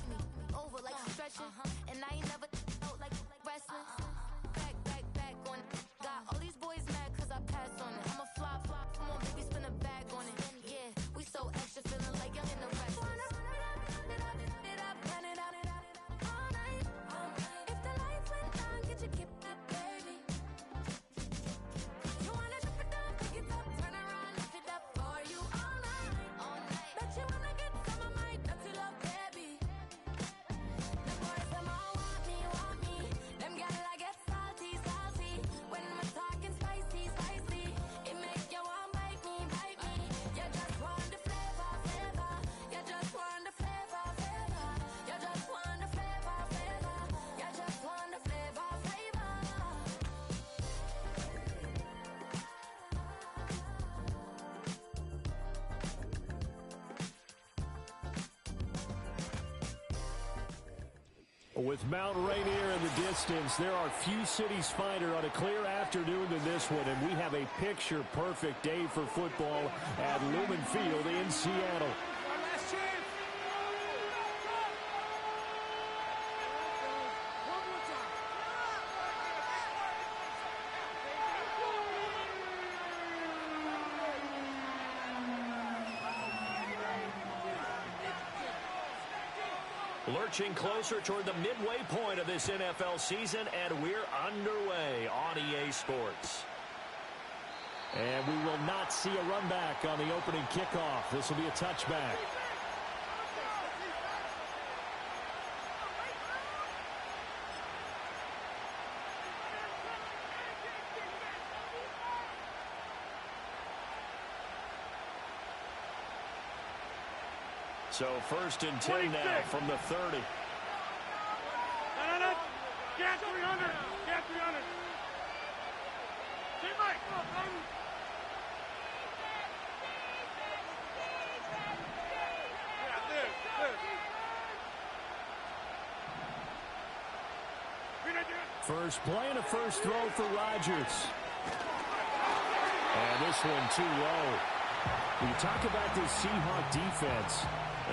me over like stretching, and I ain't never felt like wrestling. Back on it. Got all these boys mad cause I passed on it. I'm a flop, come on baby, spin a bag on it. Yeah, we so extra, feeling like young in the rest. All night. If the lights went down, get your kip up, baby. You wanna drop it down, pick it up, turn around, lift it up for you all night. Bet you wanna get some of my dirty love, baby. The boys, them all want me. Them gyal I get salty. When we're talking spicy. It make you want bite me. You just want the flavor. You just want the flavor. You just want the flavor. You just want the flavor. With Mount Rainier in the distance, there are few cities finer on a clear afternoon than this one, and we have a picture-perfect day for football at Lumen Field in Seattle. Last chance. One more time. Lurching closer toward the midway point of this NFL season, and we're underway on EA Sports. And we will not see a run back on the opening kickoff. This will be a touchback. So 1st and 10 now from the 30. No. Get 300. Get 300. Hey, Mike. Yeah, this. First play and a first throw for Rodgers. And this one too low. When you talk about this Seahawks defense,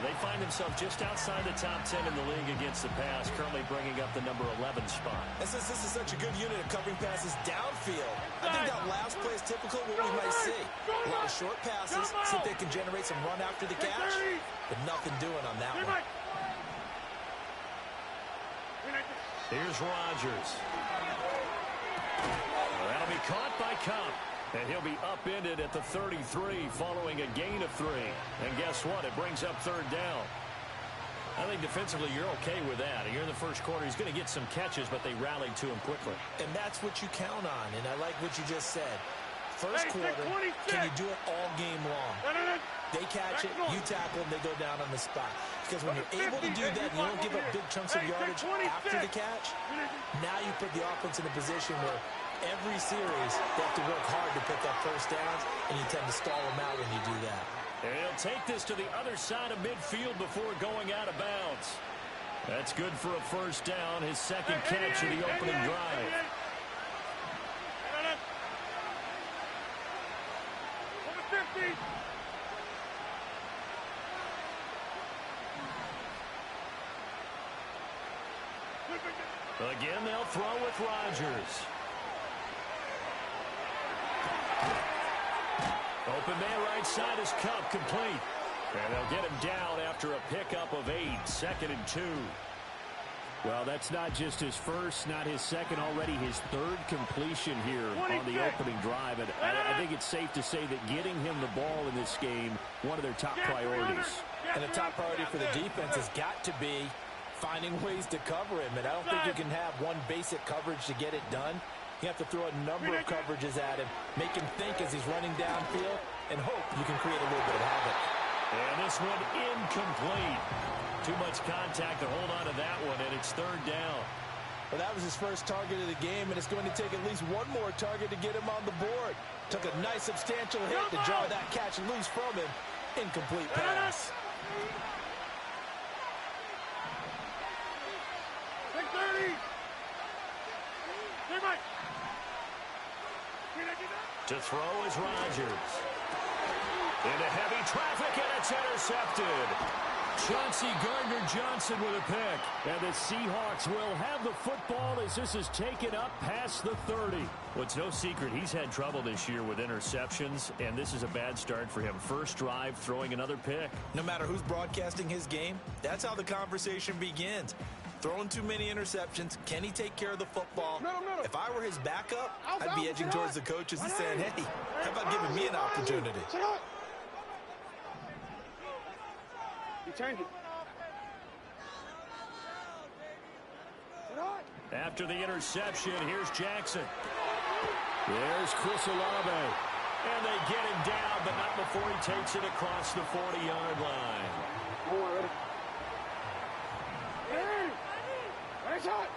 they find themselves just outside the top 10 in the league against the pass, currently bringing up the number 11 spot. And since this is such a good unit of covering passes downfield, I think that last play is typical of what we might see. A lot of short passes, see if they can generate some run after the catch, but nothing doing on that one. Here's Rodgers. That'll be caught by Cup. And he'll be upended at the 33 following a gain of 3. And guess what? It brings up 3rd down. I think defensively you're okay with that. Here in the first quarter, he's going to get some catches, but they rallied to him quickly. And that's what you count on, and I like what you just said. First quarter, can you do it all game long? They catch it, you tackle them, they go down on the spot. Because when you're able to do that, you don't give up big chunks of yardage after the catch, now you put the offense in a position where every series, they have to work hard to pick up first downs, and you tend to stall them out when you do that. And he'll take this to the other side of midfield before going out of bounds. That's good for a first down, his second catch of the opening drive. Again, they'll throw with Rodgers. Open man right side is Cup, complete. And they'll get him down after a pickup of 8, 2nd and 2. Well, that's not just his first, not his second, already his 3rd completion here on the opening drive. And I think it's safe to say that getting him the ball in this game, one of their top priorities. And the top priority for the defense has got to be finding ways to cover him. And I don't think you can have one basic coverage to get it done. You have to throw a number of coverages at him, make him think as he's running downfield, and hope you can create a little bit of havoc. And this one incomplete. Too much contact to hold on to that one, and it's 3rd down. Well, that was his first target of the game, and it's going to take at least one more target to get him on the board. Took a nice substantial hit to draw that catch loose from him. Incomplete pass. To throw is Rodgers. Into heavy traffic, and it's intercepted. Chauncey Gardner-Johnson with a pick. And the Seahawks will have the football as this is taken up past the 30. Well, it's no secret he's had trouble this year with interceptions, and this is a bad start for him. First drive, throwing another pick. No matter who's broadcasting his game, that's how the conversation begins. Throwing too many interceptions. Can he take care of the football? If I were his backup, I'd be edging towards the coaches and saying, hey, how about giving me an opportunity? You change it. After the interception, here's Jackson. There's Chris Olave. And they get him down, but not before he takes it across the 40-yard line. Nice shot.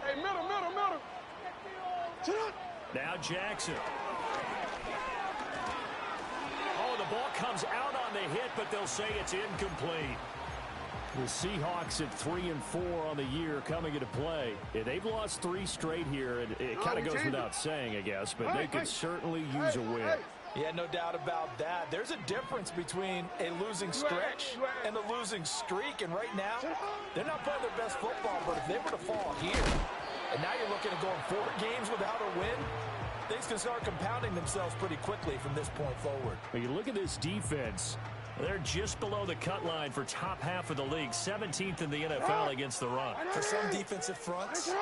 Hey, middle. Now Jackson. Oh, the ball comes out on the hit, but they'll say it's incomplete. The Seahawks at 3-4 on the year coming into play. Yeah, they've lost 3 straight here, and it kind of goes without saying, I guess, but they could certainly use a win. Yeah, no doubt about that. There's a difference between a losing stretch and a losing streak, and right now, they're not playing their best football, but if they were to fall here, and now you're looking at going 4 games without a win, things can start compounding themselves pretty quickly from this point forward. When you look at this defense, they're just below the cut line for top half of the league, 17th in the NFL against the run. For some defensive fronts,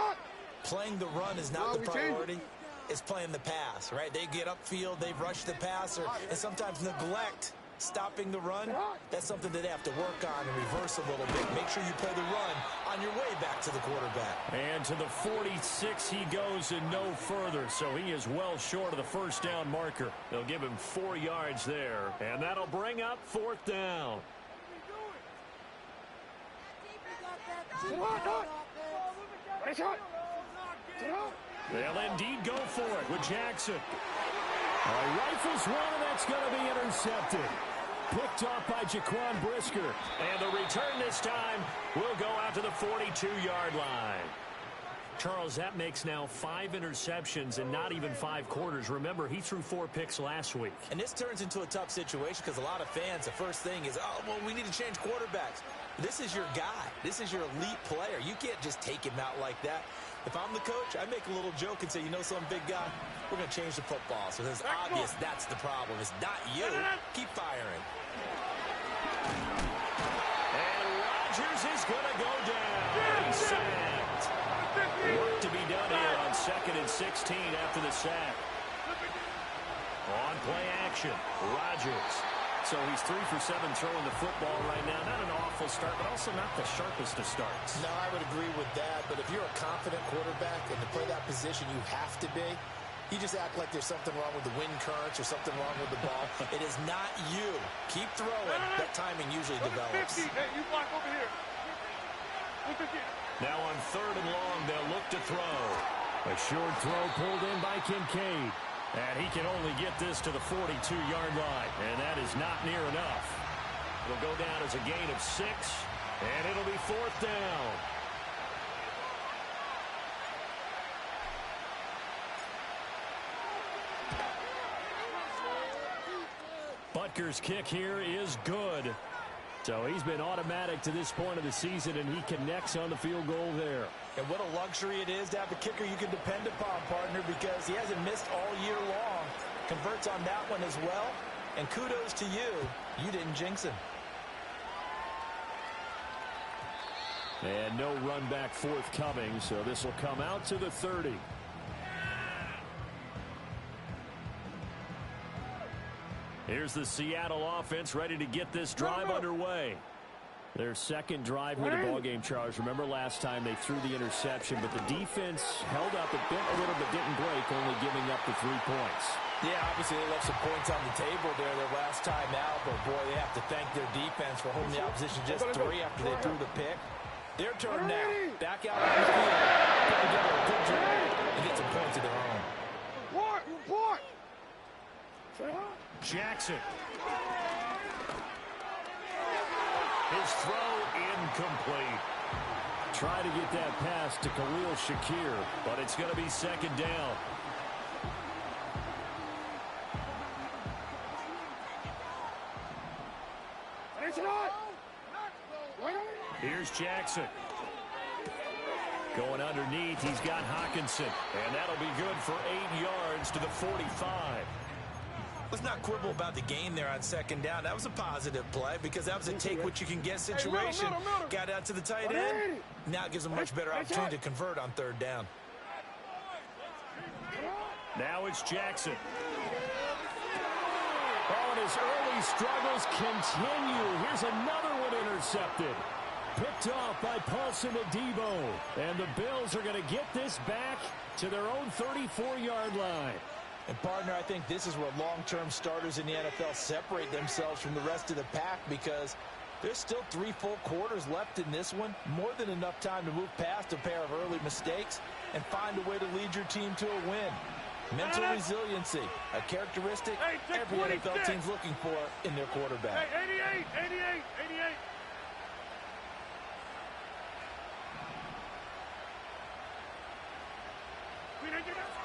playing the run is not the priority. It's playing the pass, right? They get upfield, they've rushed the passer, and sometimes neglect stopping the run. That's something that they have to work on and reverse a little bit. Make sure you play the run on your way back to the quarterback. And to the 46 he goes and no further, so he is well short of the first down marker. They'll give him 4 yards there, and that'll bring up 4th down. They'll indeed go for it with Jackson. Rifles one, and that's going to be intercepted. Picked off by Jaquan Brisker. And the return this time will go out to the 42-yard line. Charles, that makes now 5 interceptions in not even 5 quarters. Remember, he threw 4 picks last week. And this turns into a tough situation because a lot of fans, the first thing is, oh, well, we need to change quarterbacks. This is your guy. This is your elite player. You can't just take him out like that. If I'm the coach, I make a little joke and say, you know some big guy, we're going to change the football. So it's obvious that's the problem. It's not you. Keep firing. And Rodgers is going to go down. He's sacked. Work to be done here on 2nd and 16 after the sack. On play action, Rodgers. So he's 3 for 7 throwing the football right now. Not an awful start, but also not the sharpest of starts. No, I would agree with that. But if you're a confident quarterback and to play that position you have to be, you just act like there's something wrong with the wind currents or something wrong with the ball. It is not you. Keep throwing. That timing usually develops. Hey, you block over here. Now on 3rd and long, they'll look to throw. A short throw pulled in by Kincaid. And he can only get this to the 42-yard line. And that is not near enough. It'll go down as a gain of 6. And it'll be 4th down. Butker's kick here is good. So he's been automatic to this point of the season, and he connects on the field goal there. And what a luxury it is to have a kicker you can depend upon, partner, because he hasn't missed all year long. Converts on that one as well. And kudos to you. You didn't jinx him. And no run back forthcoming, so this will come out to the 30. Here's the Seattle offense ready to get this drive underway. Their second drive here in the ballgame, Charles. Remember last time they threw the interception, but the defense held up. It bent a little but didn't break, only giving up the 3 points. Yeah, obviously they left some points on the table there their last time out, but boy, they have to thank their defense for holding the opposition just 3 after they threw the pick. Their turn now. Back out on the field. Put together a good drive and get some points of their own. Jackson. His throw incomplete. Try to get that pass to Khalil Shakir, but it's going to be 2nd down. Here's Jackson. Going underneath, he's got Hawkinson. And that'll be good for 8 yards to the 45. Let's not quibble about the gain there on second down. That was a positive play because that was a take-what-you-can-get situation. Got out to the tight end. Now it gives them a much better opportunity to convert on third down. Now it's Jackson. Oh, and his early struggles continue. Here's another one intercepted. Picked off by Paulson Adebo. And the Bills are going to get this back to their own 34-yard line. And, partner, I think this is where long-term starters in the NFL separate themselves from the rest of the pack because there's still 3 full quarters left in this one. More than enough time to move past a pair of early mistakes and find a way to lead your team to a win. Mental resiliency, a characteristic every NFL team's looking for in their quarterback. 88, 88, 88.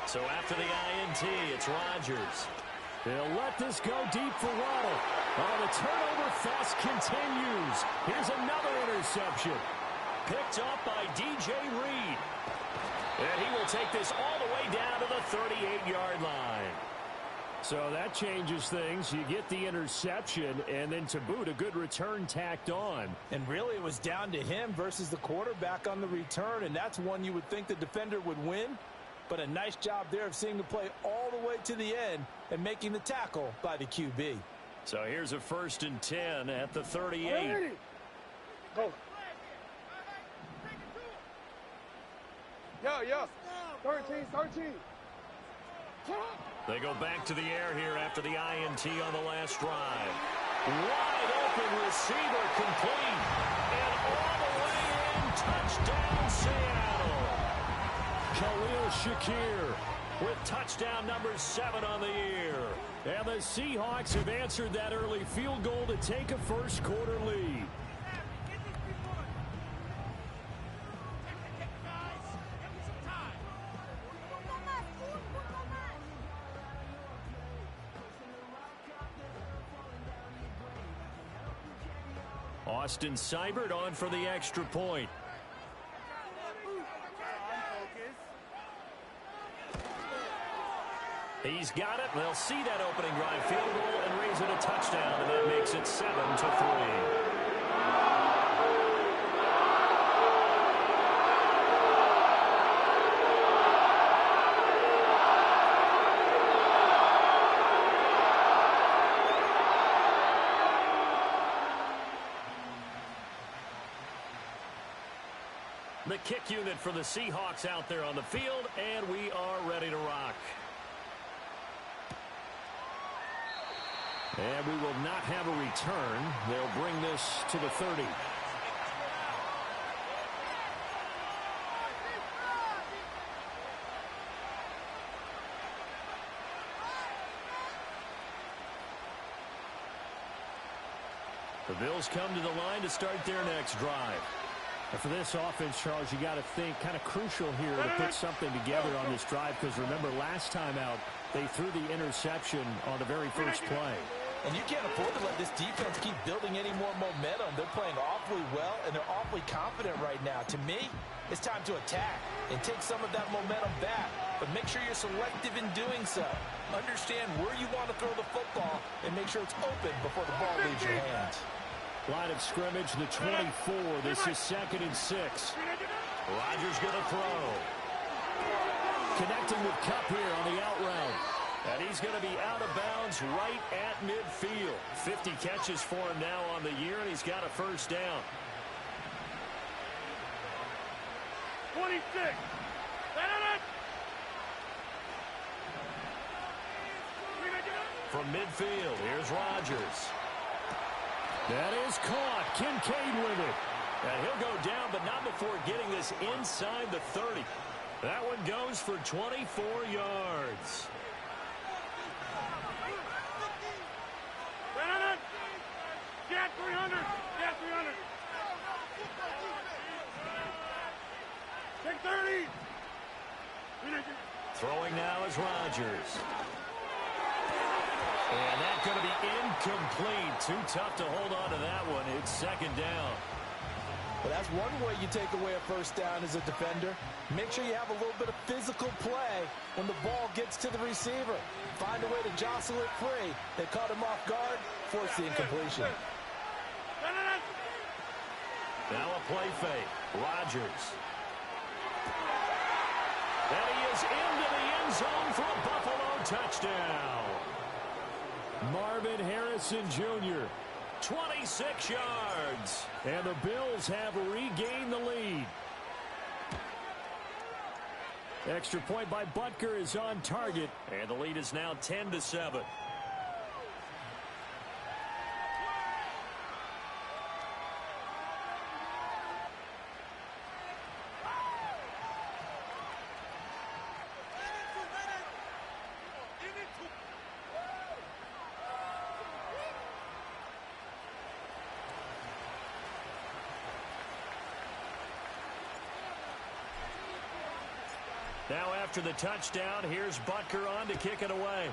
So after the INT, it's Rodgers. They'll let this go deep for Waddle. Oh, the turnover fest continues. Here's another interception. Picked up by DJ Reed. And he will take this all the way down to the 38-yard line. So that changes things. You get the interception, and then to boot, a good return tacked on. And really, it was down to him versus the quarterback on the return, and that's one you would think the defender would win. But a nice job there of seeing the play all the way to the end and making the tackle by the QB. So here's a 1st and 10 at the 38. Go. Yeah. 13. They go back to the air here after the INT on the last drive. Wide open receiver complete. And all the way in, touchdown Seattle. Khalil Shakir with touchdown number 7 on the year. And the Seahawks have answered that early field goal to take a first-quarter lead. Austin Seibert on for the extra point. He's got it. They'll see that opening drive field goal and raise it a touchdown, and that makes it 7-3. The kick unit for the Seahawks out there on the field, and we are ready to rock. And we will not have a return. They'll bring this to the 30. The Bills come to the line to start their next drive. And for this offense, Charles, you got to think kind of crucial here to put something together on this drive because remember last time out they threw the interception on the very first play. And you can't afford to let this defense keep building any more momentum. They're playing awfully well, and they're awfully confident right now. To me, it's time to attack and take some of that momentum back. But make sure you're selective in doing so. Understand where you want to throw the football and make sure it's open before the ball leaves your hands. Line of scrimmage, the 24. This is 2nd and 6. Rodgers going to throw. Connecting with Kupp here on the out route. And he's going to be out of bounds right at midfield. 50 catches for him now on the year, and he's got a first down. 26. From midfield, here's Rodgers. That is caught. Kincaid with it. And he'll go down, but not before getting this inside the 30. That one goes for 24 yards. Get 300. Get 300. Take 30. Throwing now is Rodgers. And that's going to be incomplete. Too tough to hold on to that one. It's 2nd down. Well, that's one way you take away a first down as a defender. Make sure you have a little bit of physical play when the ball gets to the receiver. Find a way to jostle it free. They caught him off guard, force the incompletion. Now a play fake. Rodgers. And he is into the end zone for a Buffalo touchdown. Marvin Harrison Jr., 26 yards. And the Bills have regained the lead. Extra point by Butker is on target. And the lead is now 10-7. Now after the touchdown, here's Butker on to kick it away.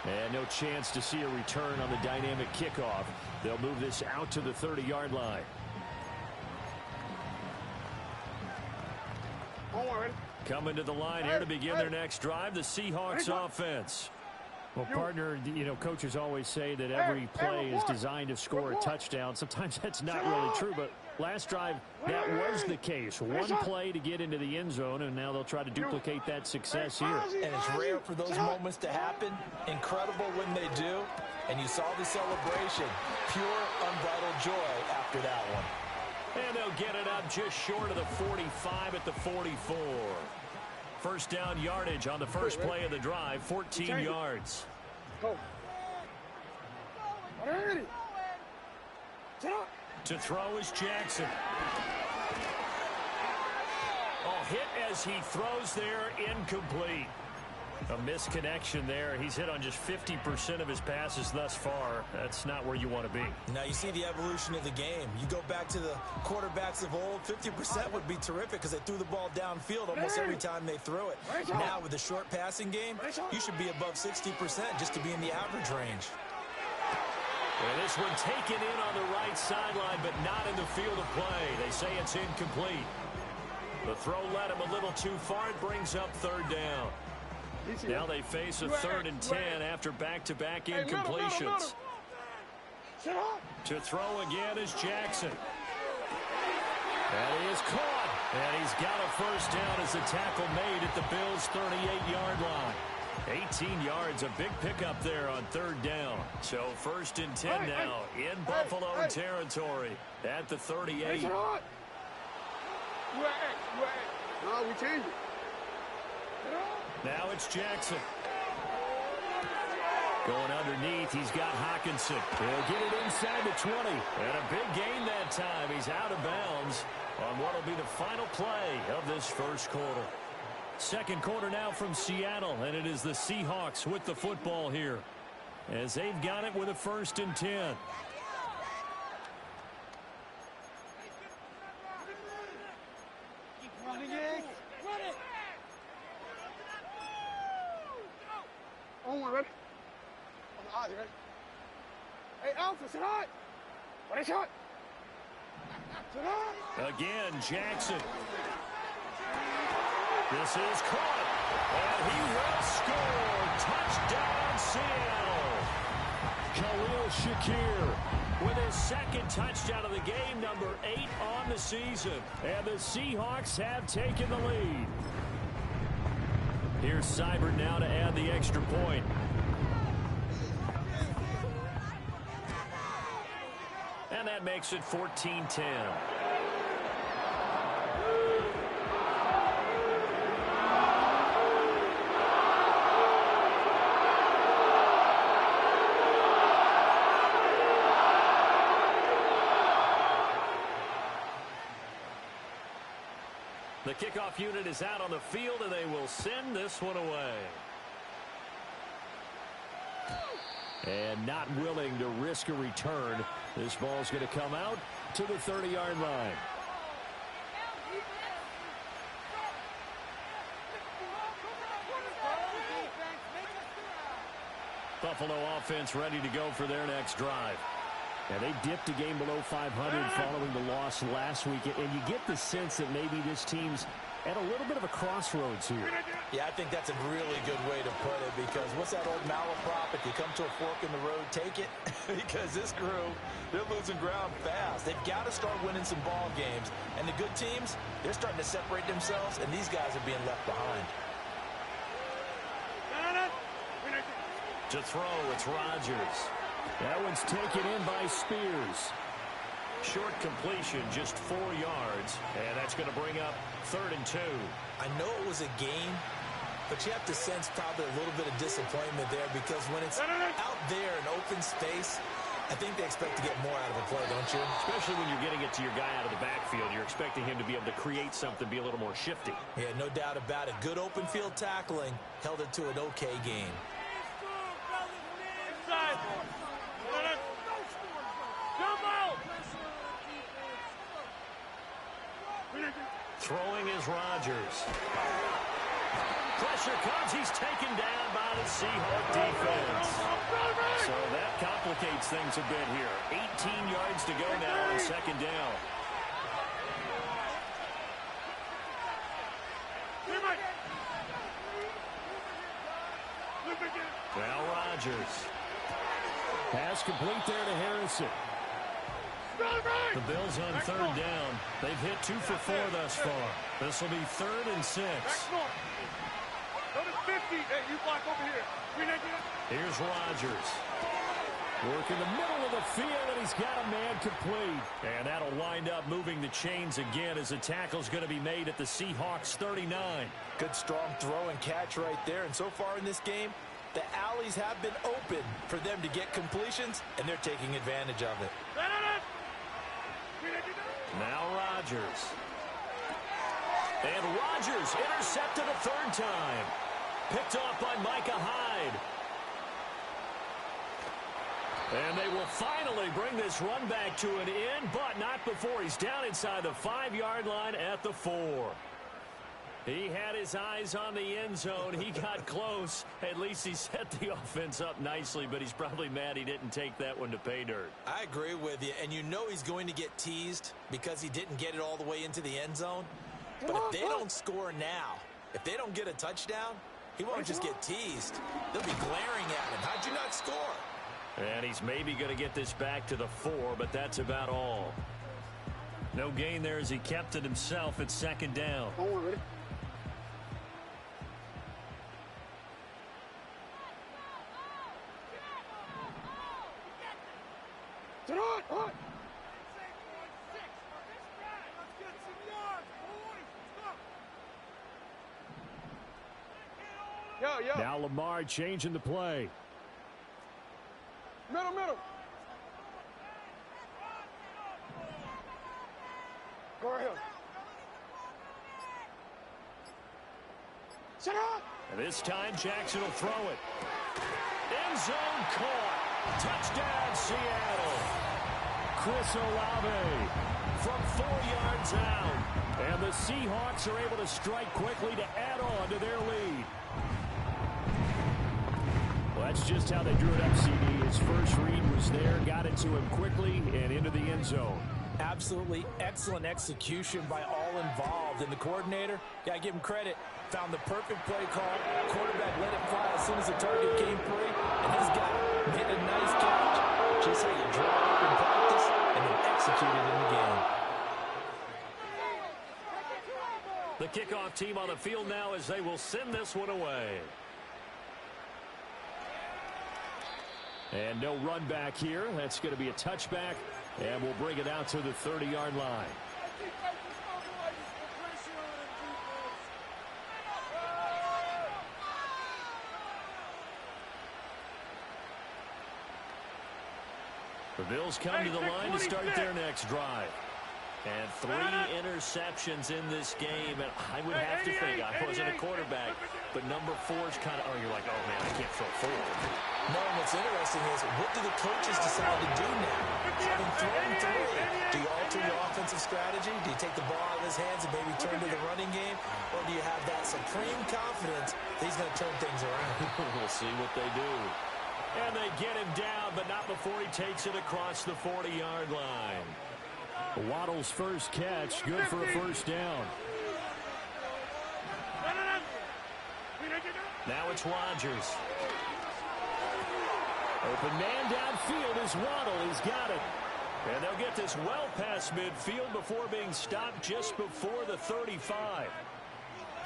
And no chance to see a return on the dynamic kickoff. They'll move this out to the 30-yard line. Coming to the line here to begin their next drive, the Seahawks offense. Well, partner, you know, coaches always say that every play is designed to score a touchdown. Sometimes that's not really true, but last drive, that was the case. One play to get into the end zone, and now they'll try to duplicate that success here. And it's rare for those moments to happen. Incredible when they do. And you saw the celebration. Pure, unbridled joy after that one. And they'll get it up just short of the 45 at the 44. First down yardage on the first play of the drive, 14 yards. Go. To throw is Jackson. Oh, hit as he throws there, incomplete. A misconnection there. He's hit on just 50% of his passes thus far. That's not where you want to be. Now you see the evolution of the game. You go back to the quarterbacks of old, 50% would be terrific because they threw the ball downfield almost every time they threw it. Now with the short passing game, you should be above 60% just to be in the average range. And this one taken in on the right sideline, but not in the field of play. They say it's incomplete. The throw led him a little too far. It brings up third down. Now they face a 3rd and 10 after back-to-back incompletions. To throw again is Jackson. And he is caught. And he's got a first down as the tackle made at the Bills' 38-yard line. 18 yards, a big pickup there on 3rd down. So 1st and 10 now in Buffalo territory at the 38. No, we changed it. Now it's Jackson. Going underneath, he's got Hockenson. He'll get it inside the 20. And a big gain that time. He's out of bounds on what will be the final play of this first quarter. Second quarter now from Seattle, and it is the Seahawks with the football here as they've got it with a 1st and 10. Keep running it. Run it. Oh, ready? You ready? Hey, Alpha, sit hot. What is shot? Sit hot. Again, Jackson. This is caught. And he will score. Touchdown, Seattle. Khalil Shakir with his 2nd touchdown of the game, number 8 on the season. And the Seahawks have taken the lead. Here's Seibert now to add the extra point. And that makes it 14-10. The kickoff unit is out on the field, and they will send this one away. And not willing to risk a return. This ball's going to come out to the 30-yard line. Buffalo offense ready to go for their next drive. Yeah, they dipped a game below 500 following the loss last week, and you get the sense that maybe this team's at a little bit of a crossroads here. Yeah, I think that's a really good way to put it, because what's that old malaprop? If you come to a fork in the road, take it. Because this crew, they're losing ground fast. They've got to start winning some ball games. And the good teams, they're starting to separate themselves, and these guys are being left behind. To throw, it's Rodgers. That one's taken in by Spears. Short completion, just 4 yards, and that's going to bring up 3rd and 2. I know it was a game, but you have to sense probably a little bit of disappointment there, because when it's out there in open space, I think they expect to get more out of a play, don't you? Especially when you're getting it to your guy out of the backfield. You're expecting him to be able to create something, be a little more shifty. Yeah, no doubt about it. Good open field tackling held it to an okay game. Throwing is Rodgers. Pressure comes. He's taken down by the Seahawks defense. So that complicates things a bit here. 18 yards to go now on 2nd down. Now Rodgers. Pass complete there to Harrison. The Bills on 3rd down. They've hit 2 for 4 thus far. This will be 3rd and 6. Here's Rodgers. Work in the middle of the field, and he's got a man complete. And that'll wind up moving the chains again as the tackle's going to be made at the Seahawks 39. Good strong throw and catch right there. And so far in this game, the alleys have been open for them to get completions, and they're taking advantage of it. Now Rodgers. And Rodgers intercepted a 3rd time. Picked off by Micah Hyde. And they will finally bring this run back to an end, but not before he's down inside the 5-yard line at the 4. He had his eyes on the end zone. He got close. At least he set the offense up nicely, but he's probably mad he didn't take that one to pay dirt. I agree with you, and you know he's going to get teased because he didn't get it all the way into the end zone. But if they don't score now, if they don't get a touchdown, he won't just get teased. They'll be glaring at him. How'd you not score? And he's maybe going to get this back to the 4, but that's about all. No gain there as he kept it himself at 2nd down. Now Lamar changing the play. Middle. Go right here. Sit up. And this time Jackson will throw it. End zone caught. Touchdown Seattle. Chris Olave from 4 yards out. And the Seahawks are able to strike quickly to add on to their lead. Well, that's just how they drew it up, CD. His first read was there, got it to him quickly, and into the end zone. Absolutely excellent execution by all involved. And the coordinator, gotta give him credit, found the perfect play call. Quarterback let it fly as soon as the target came free. And this guy made a nice catch. Just how you draw up in practice and then execute it in the game. The kickoff team on the field now as they will send this one away. And no run back here. That's going to be a touchback. And we'll bring it out to the 30-yard line. The Bills come to the line to start their next drive. And 3 interceptions in this game. And I would have to think, I wasn't a quarterback, but number 4 is kind of, you're like, oh, man, I can't throw 4. No, and what's interesting is, what do the coaches decide to do now? Having thrown 3, do you alter your offensive strategy? Do you take the ball out of his hands and maybe turn to the running game? Or do you have that supreme confidence that he's going to turn things around? We'll see what they do. And they get him down, but not before he takes it across the 40-yard line. Waddle's first catch, good for a first down. Now it's Rodgers. Open man downfield is Waddle. He's got it. And they'll get this well past midfield before being stopped just before the 35.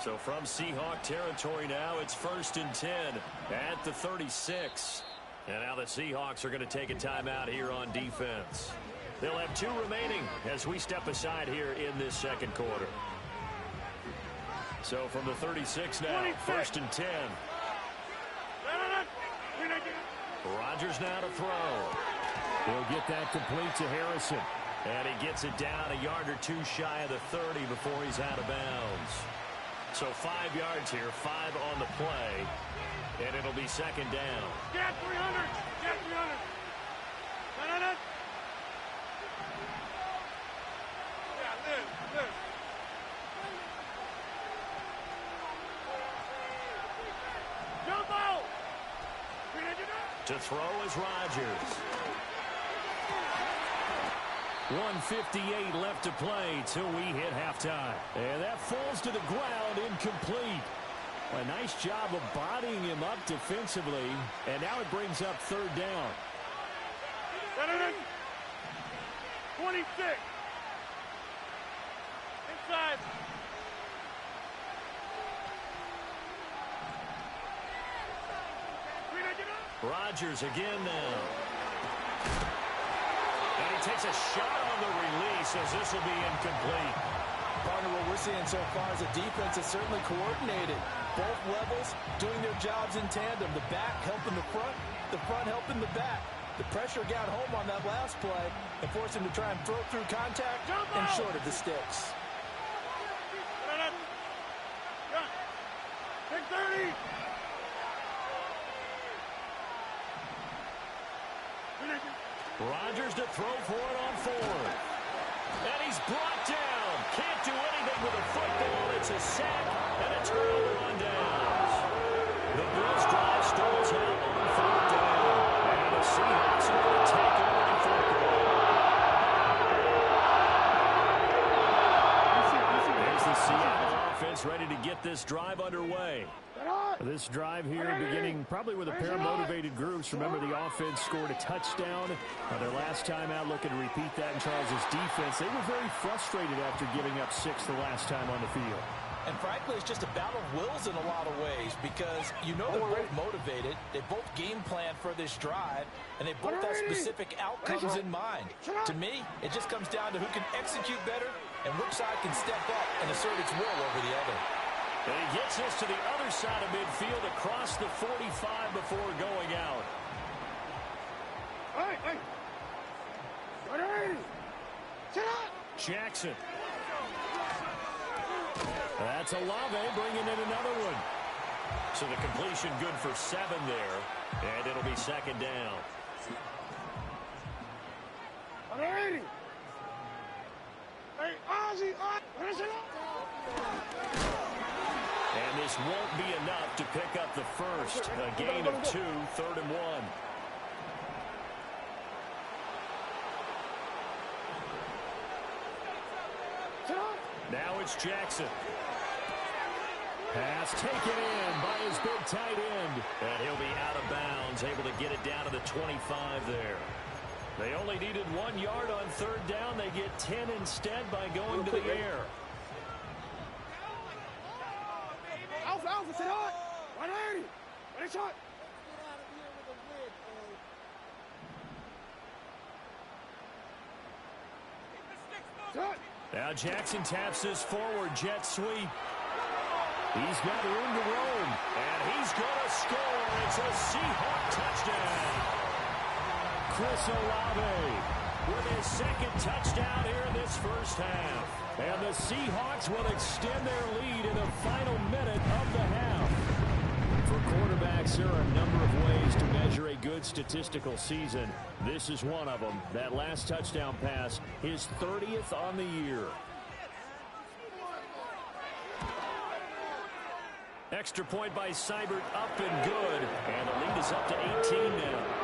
So from Seahawk territory now, it's 1st and 10 at the 36. And now the Seahawks are going to take a timeout here on defense. They'll have 2 remaining as we step aside here in this second quarter. So from the 36 now, 1st and 10. Rodgers now to throw. He'll get that complete to Harrison. And he gets it down a yard or 2 shy of the 30 before he's out of bounds. So 5 yards here, 5 on the play. And it'll be 2nd down. Get 300! Get 300! Yeah, live. Jumbo! To throw is Rodgers. 1:58 left to play till we hit halftime. And that falls to the ground, incomplete. A nice job of bodying him up defensively. And now it brings up 3rd down. 26. Inside. Rodgers again now. And he takes a shot on the release as this will be incomplete. Partner, what we're seeing so far is a defense that's certainly coordinated. Both levels doing their jobs in tandem. The back helping the front helping the back. The pressure got home on that last play and forced him to try and throw through contact and short of the sticks. 6:30. Rodgers to throw for it on 4th. And he's brought down. Can't do anything with a football. It's a sack and a turnover on downs. The Bills drive stalls out on 4th down. And the Seahawks are going to take over the football. There's the Seattle offense ready to get this drive underway. This drive here beginning probably with a pair of motivated groups. Remember, the offense scored a touchdown. Their last time out, looking to repeat that in Charles' defense. They were very frustrated after giving up 6 the last time on the field. And frankly, it's just a battle of wills in a lot of ways because you know they're both motivated. They both game plan for this drive, and they both have specific outcomes in mind. To me, it just comes down to who can execute better and which side can step up and assert its will over the other. And he gets us to the other side of midfield across the 45 before going out. Hey! Jackson. That's Olave bringing in another one. So the completion good for 7 there. And it'll be 2nd down. Hey, Ozzy! And this won't be enough to pick up the first. A gain of 2, 3rd and 1. Now it's Jackson. Pass taken in by his big tight end. And he'll be out of bounds, able to get it down to the 25 there. They only needed 1 yard on 3rd down. They get 10 instead by going to the air. Alpha, sit hot! 180! Ready, shot! Shot! Now Jackson taps this forward jet sweep. He's got room to roam. And he's going to score. It's a Seahawk touchdown. Chris Olave with his 2nd touchdown here in this first half. And the Seahawks will extend their lead in the final minute of the half. For quarterbacks, there are a number of ways to measure a good statistical season. This is one of them. That last touchdown pass, his 30th on the year. Extra point by Seibert, up and good. And the lead is up to 18 now.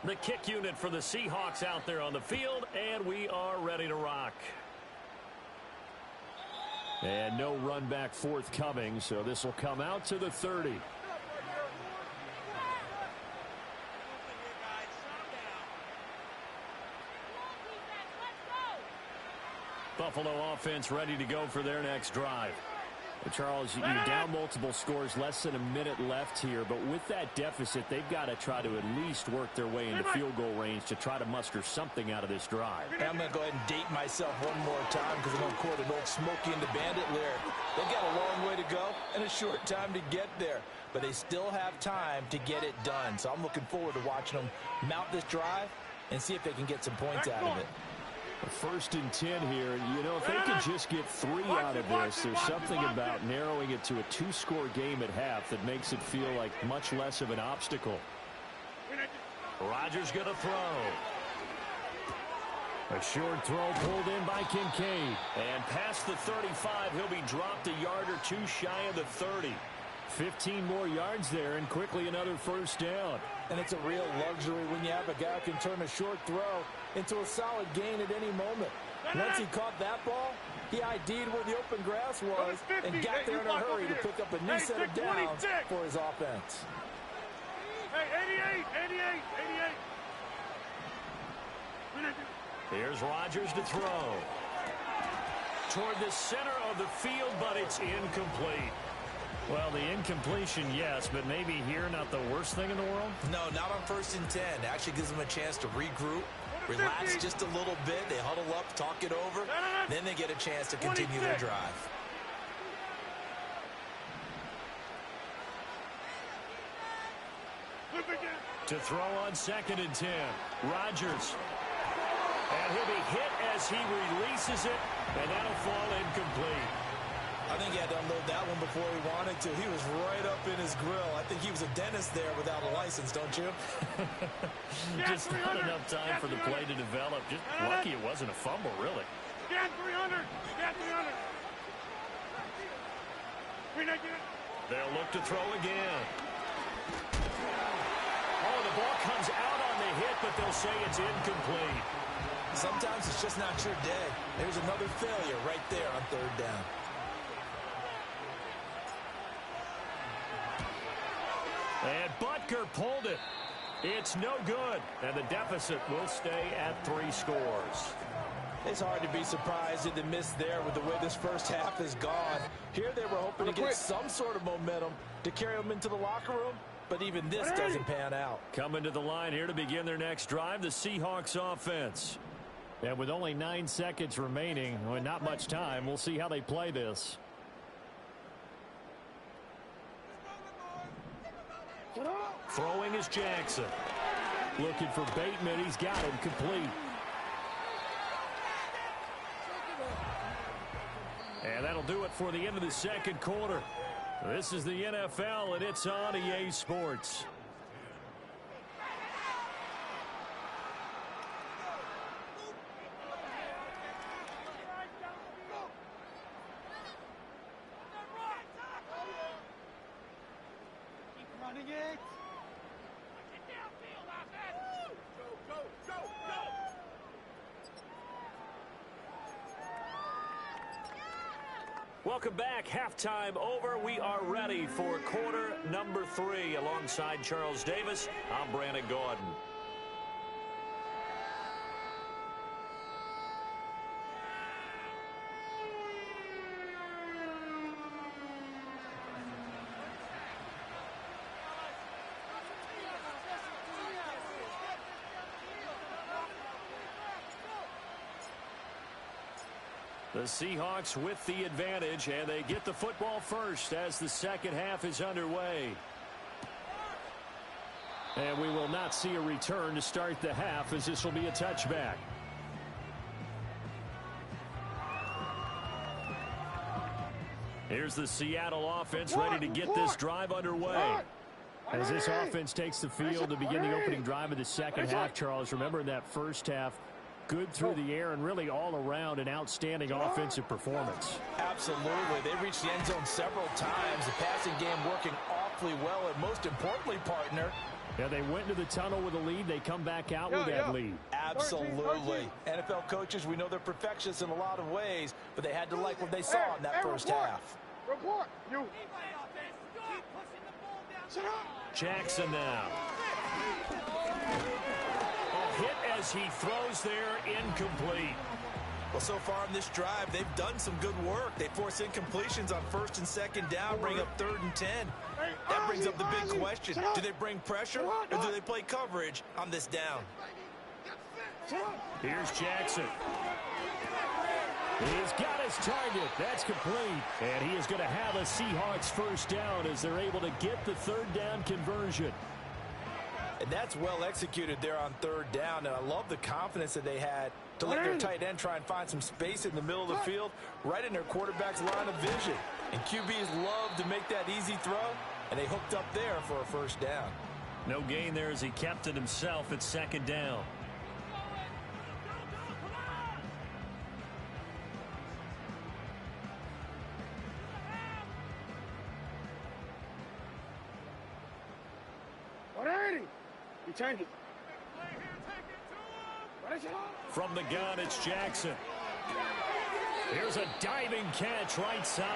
The kick unit for the Seahawks out there on the field, and we are ready to rock. And no run back forthcoming, so this will come out to the 30. Buffalo offense ready to go for their next drive. Charles, you're down multiple scores, less than a minute left here, but with that deficit, they've got to try to at least work their way into field goal range to try to muster something out of this drive. I'm going to go ahead and date myself one more time because I'm going to quote an old Smokey and the Bandit lyric. They've got a long way to go and a short time to get there, but they still have time to get it done. So I'm looking forward to watching them mount this drive and see if they can get some points out of it. First and 10 here. You know, if they could just get 3 out of this, there's something about narrowing it to a 2-score game at half that makes it feel like much less of an obstacle. Rodgers going to throw. A short throw pulled in by Kincaid. And past the 35, he'll be dropped a yard or 2 shy of the 30. 15 more yards there, and quickly another first down. And it's a real luxury when you have a guy who can turn a short throw into a solid gain at any moment. Once he caught that ball, he ID'd where the open grass was and got there in a hurry to pick up a new set of downs for his offense. Hey, 88. Here's Rodgers to throw. Toward the center of the field, but it's incomplete. Well, the incompletion, yes, but maybe here not the worst thing in the world? No, not on 1st and 10. It actually gives them a chance to regroup, relax just a little bit. They huddle up, talk it over, then they get a chance to continue their drive. To throw on 2nd and 10. Rodgers. And he'll be hit as he releases it, and that'll fall incomplete. I think he had to unload that one before he wanted to. He was right up in his grill. I think he was a dentist there without a license, don't you? Just not enough time for the play to develop. Just lucky it wasn't a fumble, really. Get 300. They'll look to throw again. Oh, the ball comes out on the hit, but they'll say it's incomplete. Sometimes it's just not your day. There's another failure right there on 3rd down. And Butker pulled it. It's no good. And the deficit will stay at 3 scores. It's hard to be surprised at the miss there with the way this first half has gone. Here they were hoping to get some sort of momentum to carry them into the locker room, but even this doesn't pan out. Coming to the line here to begin their next drive, the Seahawks offense. And with only 9 seconds remaining, well, not much time, we'll see how they play this. Throwing is Jackson. Looking for Bateman. He's got him complete. And that'll do it for the end of the 2nd quarter. This is the NFL, and it's on EA Sports. Welcome back. Halftime over. We are ready for quarter number 3. Alongside Charles Davis, I'm Brandon Gordon. The Seahawks with the advantage, and they get the football first as the 2nd half is underway. And we will not see a return to start the half, as this will be a touchback. Here's the Seattle offense ready to get this drive underway. As this offense takes the field to begin the opening drive of the second half, Charles, remember in that first half, good through the air and really all around an outstanding offensive performance. Absolutely. They reached the end zone several times. The passing game working awfully well, and most importantly, partner, yeah, they went into the tunnel with a lead. They come back out with that lead. Absolutely. NFL coaches, we know they're perfectionists in a lot of ways, but they had to like what they saw in that first half. Report. You. Jackson now. Hit as he throws there, incomplete. Well, so far in this drive, they've done some good work. They force incompletions on first and second down, bring up 3rd and 10. That brings up the big question. Do they bring pressure or do they play coverage on this down? Here's Jackson. He's got his target. That's complete. And he is going to have a Seahawks first down as they're able to get the 3rd down conversion. And that's well executed there on 3rd down. And I love the confidence that they had to let their tight end try and find some space in the middle of the field, right in their quarterback's line of vision. And QBs love to make that easy throw, and they hooked up there for a first down. No gain there as he kept it himself at 2nd down. You change it. From the gun, it's Jackson. Here's a diving catch right side.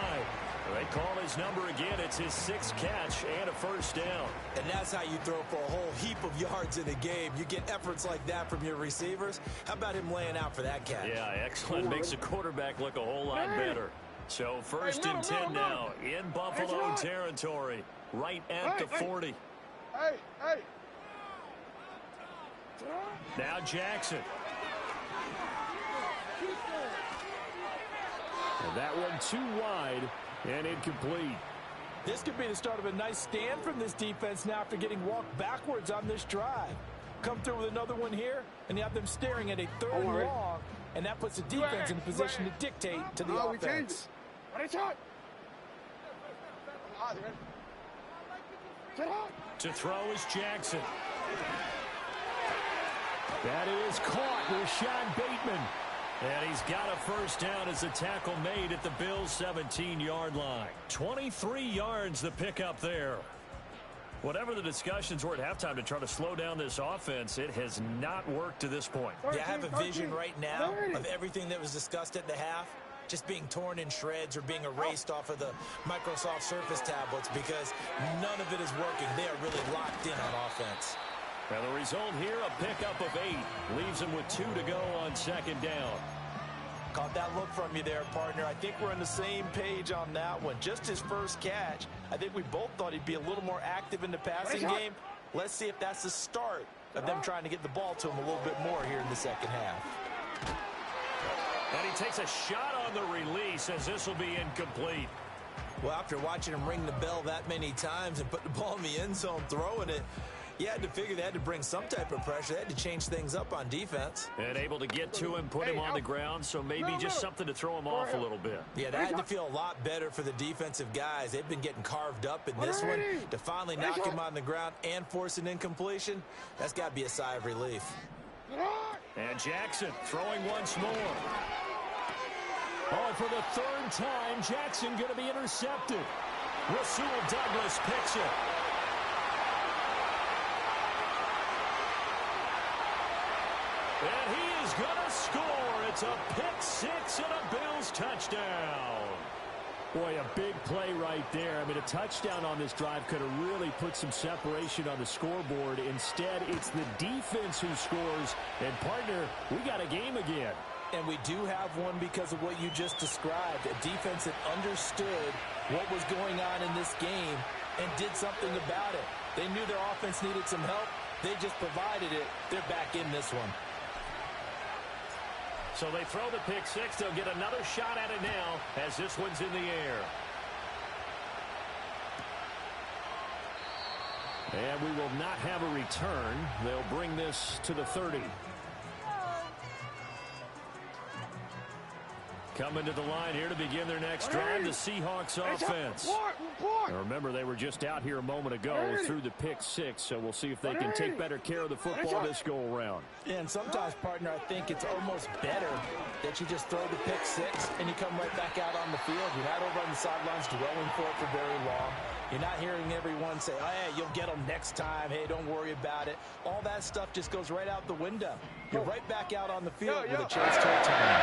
They call his number again. It's his 6th catch and a first down. And that's how you throw for a whole heap of yards in a game. You get efforts like that from your receivers. How about him laying out for that catch? Yeah, excellent. Makes the quarterback look a whole lot better. So 1st and 10 now in Buffalo territory. Right at the 40. Hey. Now Jackson. And that one too wide and incomplete. This could be the start of a nice stand from this defense now after getting walked backwards on this drive. Come through with another one here, and you have them staring at a 3rd and long, and that puts the defense in a position to dictate to the offense. To throw is Jackson. That is caught with Sean Bateman. And he's got a first down as the tackle made at the Bills' 17-yard line. 23 yards the pickup there. Whatever the discussions were at halftime to try to slow down this offense, it has not worked to this point. Yeah, I have a vision right now of everything that was discussed at the half just being torn in shreds or being erased off of the Microsoft Surface tablets because none of it is working. They are really locked in on offense. And the result here, a pickup of 8. Leaves him with 2 to go on 2nd down. Caught that look from you there, partner. I think we're on the same page on that one. Just his first catch. I think we both thought he'd be a little more active in the passing game. Let's see if that's the start of them trying to get the ball to him a little bit more here in the second half. And he takes a shot on the release as this will be incomplete. Well, after watching him ring the bell that many times and put the ball in the end zone throwing it, you had to figure they had to bring some type of pressure. They had to change things up on defense. And able to get to him, put him on the ground, so maybe just something to throw him off a little bit. Yeah, that had to feel a lot better for the defensive guys. They've been getting carved up in this one. To finally knock him on the ground and force an incompletion, that's got to be a sigh of relief. And Jackson throwing once more. Oh, for the 3rd time, Jackson going to be intercepted. Rasul Douglas picks it. And he is going to score. It's a pick-6 and a Bills touchdown. Boy, a big play right there. I mean, a touchdown on this drive could have really put some separation on the scoreboard. Instead, it's the defense who scores. And, partner, we got a game again. And we do have one because of what you just described. A defense that understood what was going on in this game and did something about it. They knew their offense needed some help. They just provided it. They're back in this one. So they throw the pick-6. They'll get another shot at it now as this one's in the air. And we will not have a return. They'll bring this to the 30. Coming to the line here to begin their next drive, the Seahawks offense. Now remember, they were just out here a moment ago through the pick six, so we'll see if they can take better care of the football this go-around. And sometimes, partner, I think it's almost better that you just throw the pick six and you come right back out on the field. You're not over on the sidelines dwelling for it for very long. You're not hearing everyone say, oh, hey, you'll get them next time. Hey, don't worry about it. All that stuff just goes right out the window. You're right back out on the field with a chance to return.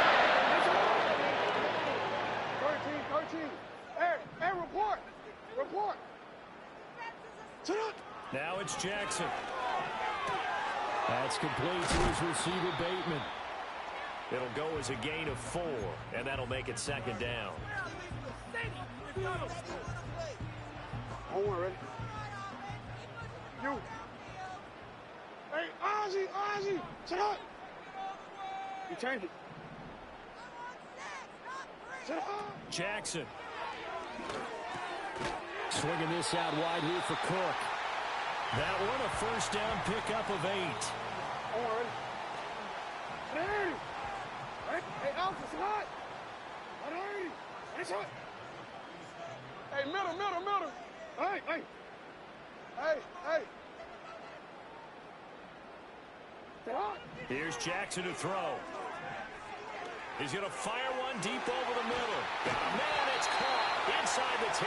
13. Hey, report. Now it's Jackson. That's complete to his receiver, Bateman. It'll go as a gain of 4, and that'll make it second down. Hold on, ready? You. Hey, Ozzy, sit up. You changed it. Sit up. Jackson. Swinging this out wide here for Cook. That one a first down pickup of 8. Hold on, ready? Hey, Alpha, sit up. Ready? It's up. Hey, middle. Hey. Here's Jackson to throw. He's going to fire one deep over the middle. Oh, man, it's caught inside the 10.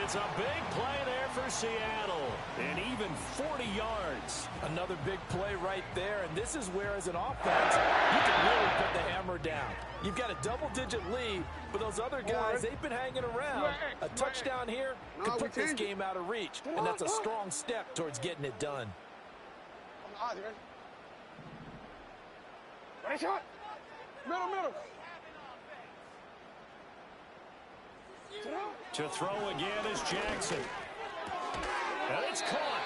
It's a big play there for Seattle. And even 40 yards. Another big play right there. And this is where, as an offense, you can really put the hammer down. You've got a double-digit lead, but those other guys, they've been hanging around. A touchdown here could put this game out of reach. And that's a strong step towards getting it done. Ready, shot. Middle. To throw again is Jackson. And it's caught.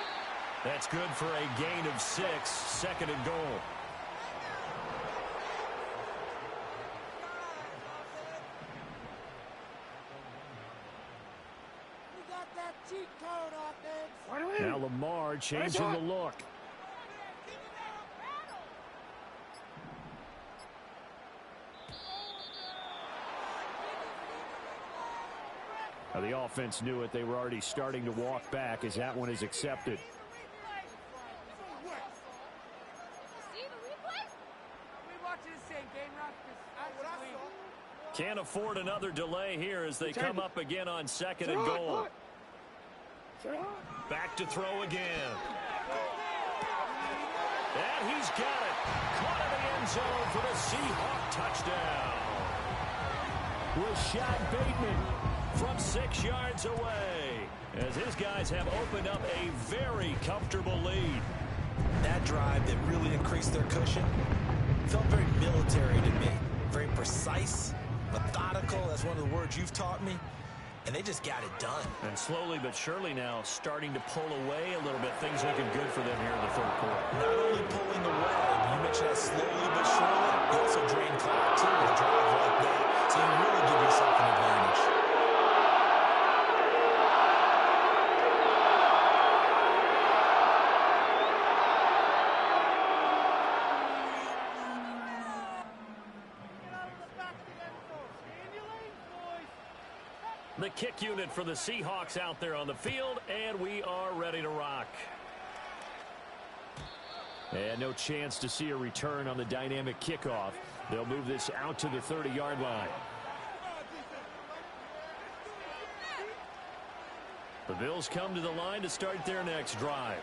That's good for a gain of 6, second and goal. We got that cheat code offense. Now Lamar changing the look. Now the offense knew it. They were already starting to walk back as that one is accepted. Can't afford another delay here as they come up again on second and goal. Back to throw again. And he's got it. Caught in the end zone for the Seahawk touchdown. Rashad Bateman from 6 yards away as his guys have opened up a very comfortable lead. That drive that really increased their cushion felt very military to me. Very precise, methodical. That's one of the words you've taught me. And they just got it done. And slowly but surely now starting to pull away a little bit. Things looking good for them here in the third quarter. Not only pulling away, you mentioned that slowly but surely. You also drain clock too with a drive like that. So you really give yourself an advantage. The kick unit for the Seahawks out there on the field, and we are ready to rock. And no chance to see a return on the dynamic kickoff. They'll move this out to the 30-yard line. The Bills come to the line to start their next drive.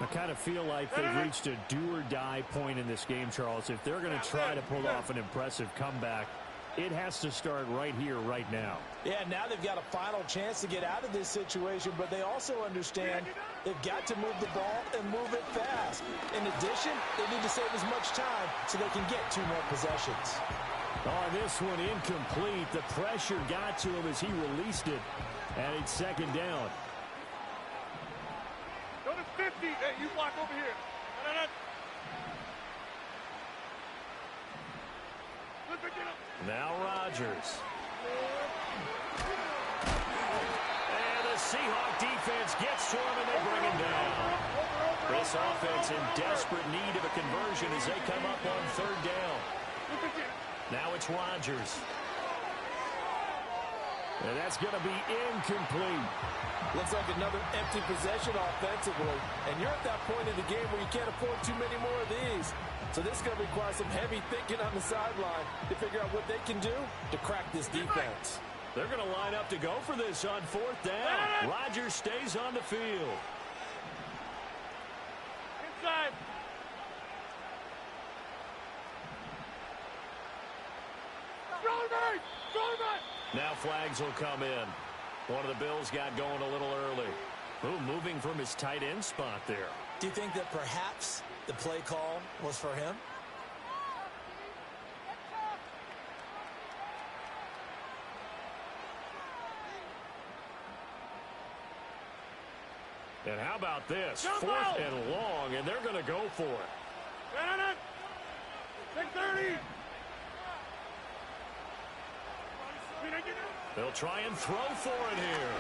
I kind of feel like they've reached a do-or-die point in this game, Charles. If they're going to try to pull off an impressive comeback, it has to start right here, right now. Yeah, now they've got a final chance to get out of this situation, but they also understand they've got to move the ball and move it fast. In addition, they need to save as much time so they can get 2 more possessions. On this one, incomplete. The pressure got to him as he released it, and it's second down. Go to 50. Hey, you block over here. Now Rodgers. And the Seahawk defense gets to him, and they bring him down. This offense in desperate need of a conversion as they come up on third down. Now it's Rodgers. And that's going to be incomplete. Looks like another empty possession offensively. And you're at that point in the game where you can't afford too many more of these. So this is going to require some heavy thinking on the sideline to figure out what they can do to crack this defense. They're going to line up to go for this on 4th down. Rodgers stays on the field. Inside. Now flags will come in. One of the Bills got going a little early. Ooh, moving from his tight end spot there. Do you think that perhaps the play call was for him? And how about this? 4th and long, and they're going to go for it. 6:30. They'll try and throw for it here.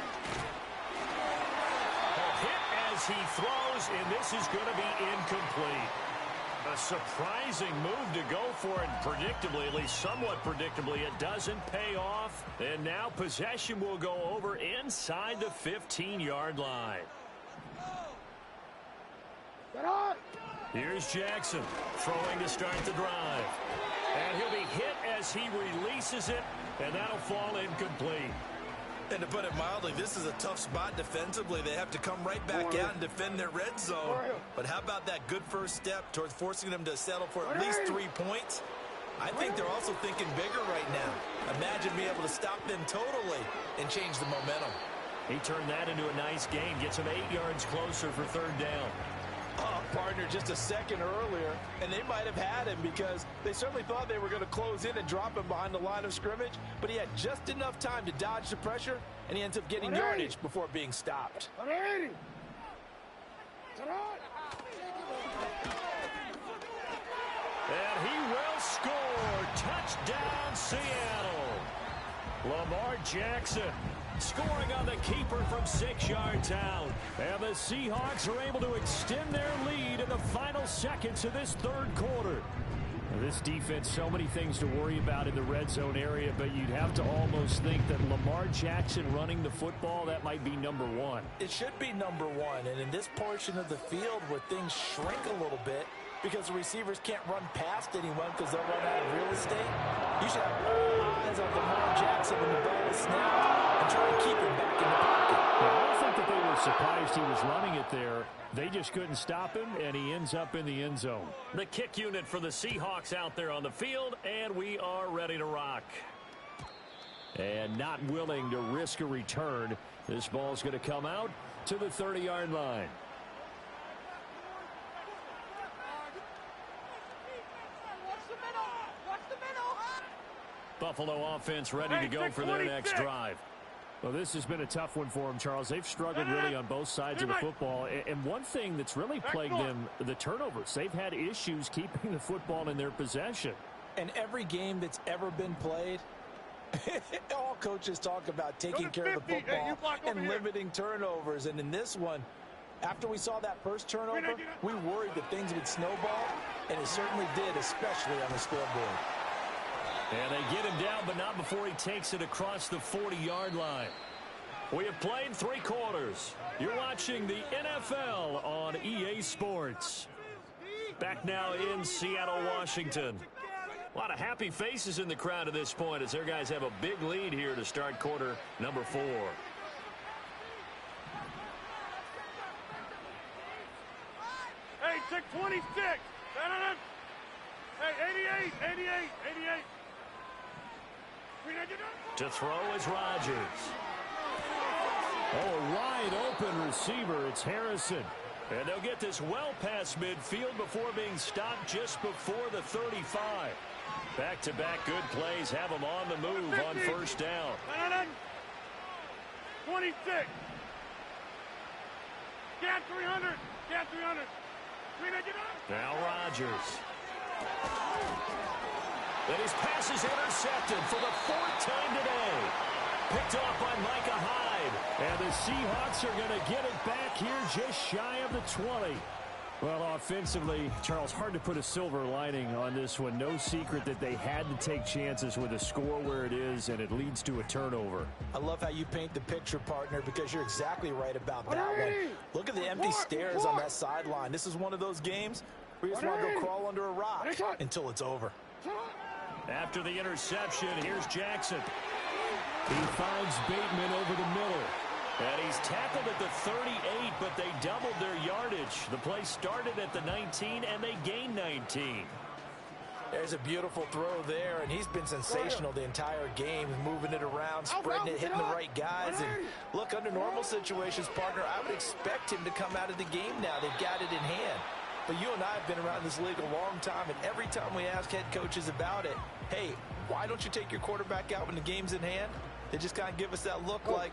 A hit as he throws, and this is going to be incomplete. A surprising move to go for it. Predictably, at least somewhat predictably, it doesn't pay off. And now possession will go over inside the 15-yard line. Here's Jackson throwing to start the drive. And he'll be hit as he releases it, and that'll fall incomplete. And to put it mildly, this is a tough spot defensively. They have to come right back out and defend their red zone. But how about that good first step towards forcing them to settle for at least 3 points? I think they're also thinking bigger right now. Imagine being able to stop them totally and change the momentum. He turned that into a nice gain, gets them 8 yards closer for 3rd down. Partner just a second earlier, and they might have had him because they certainly thought they were going to close in and drop him behind the line of scrimmage, but he had just enough time to dodge the pressure, and he ends up getting yardage before being stopped. And he will score. Touchdown, Seattle. Lamar Jackson scoring on the keeper from 6 yards out. And the Seahawks are able to extend their lead in the final seconds of this 3rd quarter. Now, this defense, so many things to worry about in the red zone area, but you'd have to almost think that Lamar Jackson running the football, that might be number 1. It should be number 1, and in this portion of the field where things shrink a little bit because the receivers can't run past anyone because they'll run out of real estate, you should have all eyes on Lamar Jackson when the ball is snapped and try to keep him back in the pocket. Well, I don't think that they were surprised he was running it there. They just couldn't stop him, and he ends up in the end zone. The kick unit for the Seahawks out there on the field, and we are ready to rock. And not willing to risk a return, this ball's going to come out to the 30-yard line. Buffalo offense ready to go for their next drive. Well, this has been a tough one for them, Charles. They've struggled really on both sides of the football. And one thing that's really plagued them, the turnovers. They've had issues keeping the football in their possession. And every game that's ever been played, all coaches talk about taking care of the football and limiting turnovers. And in this one, after we saw that first turnover, we worried that things would snowball, and it certainly did, especially on the scoreboard. And they get him down, but not before he takes it across the 40-yard line. We have played 3 quarters. You're watching the NFL on EA Sports. Back now in Seattle, Washington. A lot of happy faces in the crowd at this point as their guys have a big lead here to start quarter number 4. Hey, 626. Hey, 88. To throw is Rodgers. Oh, a wide open receiver. It's Harrison. And they'll get this well past midfield before being stopped just before the 35. Back-to-back good plays have them on the move on first down. 26. Cat 300. Cat 300. Now Rodgers. And his pass is intercepted for the 4th time today. Picked off by Micah Hyde. And the Seahawks are going to get it back here just shy of the 20. Well, offensively, Charles, hard to put a silver lining on this one. No secret that they had to take chances with a score where it is, and it leads to a turnover. I love how you paint the picture, partner, because you're exactly right about that one. Look at the empty stares on that sideline. This is one of those games where you just want to go crawl under a rock until it's over. After the interception, here's Jackson. He finds Bateman over the middle. And he's tackled at the 38, but they doubled their yardage. The play started at the 19, and they gained 19. There's a beautiful throw there, and he's been sensational the entire game, moving it around, spreading it, hitting the right guys. And look, under normal situations, partner, I would expect him to come out of the game now. They've got it in hand. But you and I have been around this league a long time, and every time we ask head coaches about it, hey, why don't you take your quarterback out when the game's in hand? They just kind of give us that look like,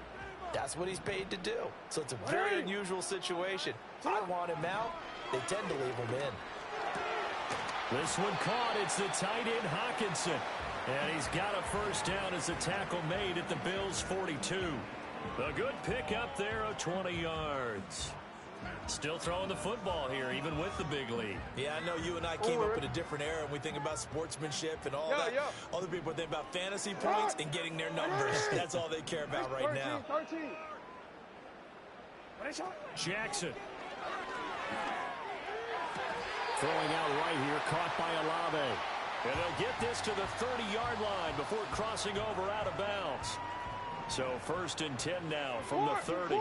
that's what he's paid to do. So it's a very unusual situation. I want him out. They tend to leave him in. This one caught. It's the tight end, Hawkinson. And he's got a first down as a tackle made at the Bills' 42. A good pickup there of 20 yards. Still throwing the football here, even with the big lead. Yeah, I know you and I came up in a different era, and we think about sportsmanship and all that. Other people think about fantasy points and getting their numbers. That's all they care about right now. Jackson. Throwing out right here, caught by Olave. And they'll get this to the 30-yard line before crossing over out of bounds. So 1st and 10 now from the 30.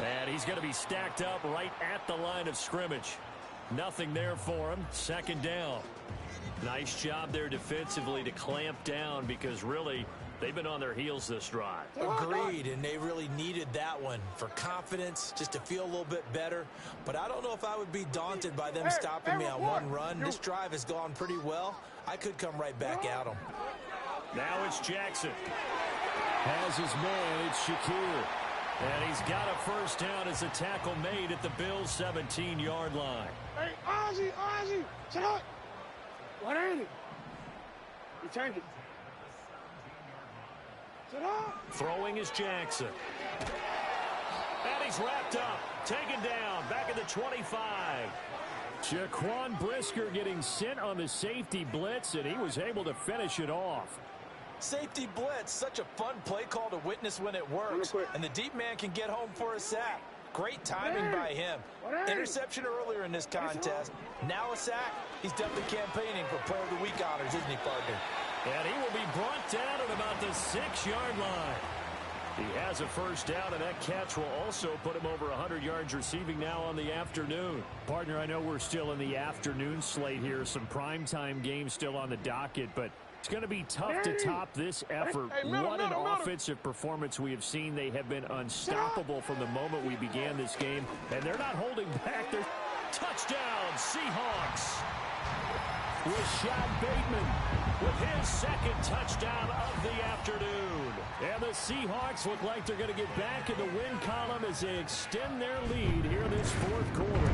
And he's going to be stacked up right at the line of scrimmage. Nothing there for him. 2nd down. Nice job there defensively to clamp down, because really they've been on their heels this drive. Agreed, and they really needed that one for confidence, just to feel a little bit better. But I don't know if I would be daunted by them stopping me on one run. This drive has gone pretty well. I could come right back at them. Now it's Jackson. Has his man, it's Shakir. And he's got a first down as a tackle made at the Bills' 17-yard line. Hey, Ozzy, sit up. What ain't it? You change it. Sit up. Throwing is Jackson. And he's wrapped up, taken down, back at the 25. Jaquan Brisker getting sent on the safety blitz, and he was able to finish it off. Safety blitz, such a fun play call to witness when it works. And the deep man can get home for a sack. Great timing by him. Interception earlier in this contest. Now a sack. He's definitely campaigning for Player of the Week honors, isn't he, partner? And he will be brought down at about the 6-yard line. He has a first down, and that catch will also put him over 100 yards receiving now on the afternoon. Partner, I know we're still in the afternoon slate here. Some primetime games still on the docket, but it's going to be tough to top this effort. What an offensive performance we have seen. They have been unstoppable from the moment we began this game, and they're not holding back. They're touchdown, Seahawks. Rashad Bateman with his 2nd touchdown of the afternoon. And the Seahawks look like they're going to get back in the win column as they extend their lead here in this 4th quarter.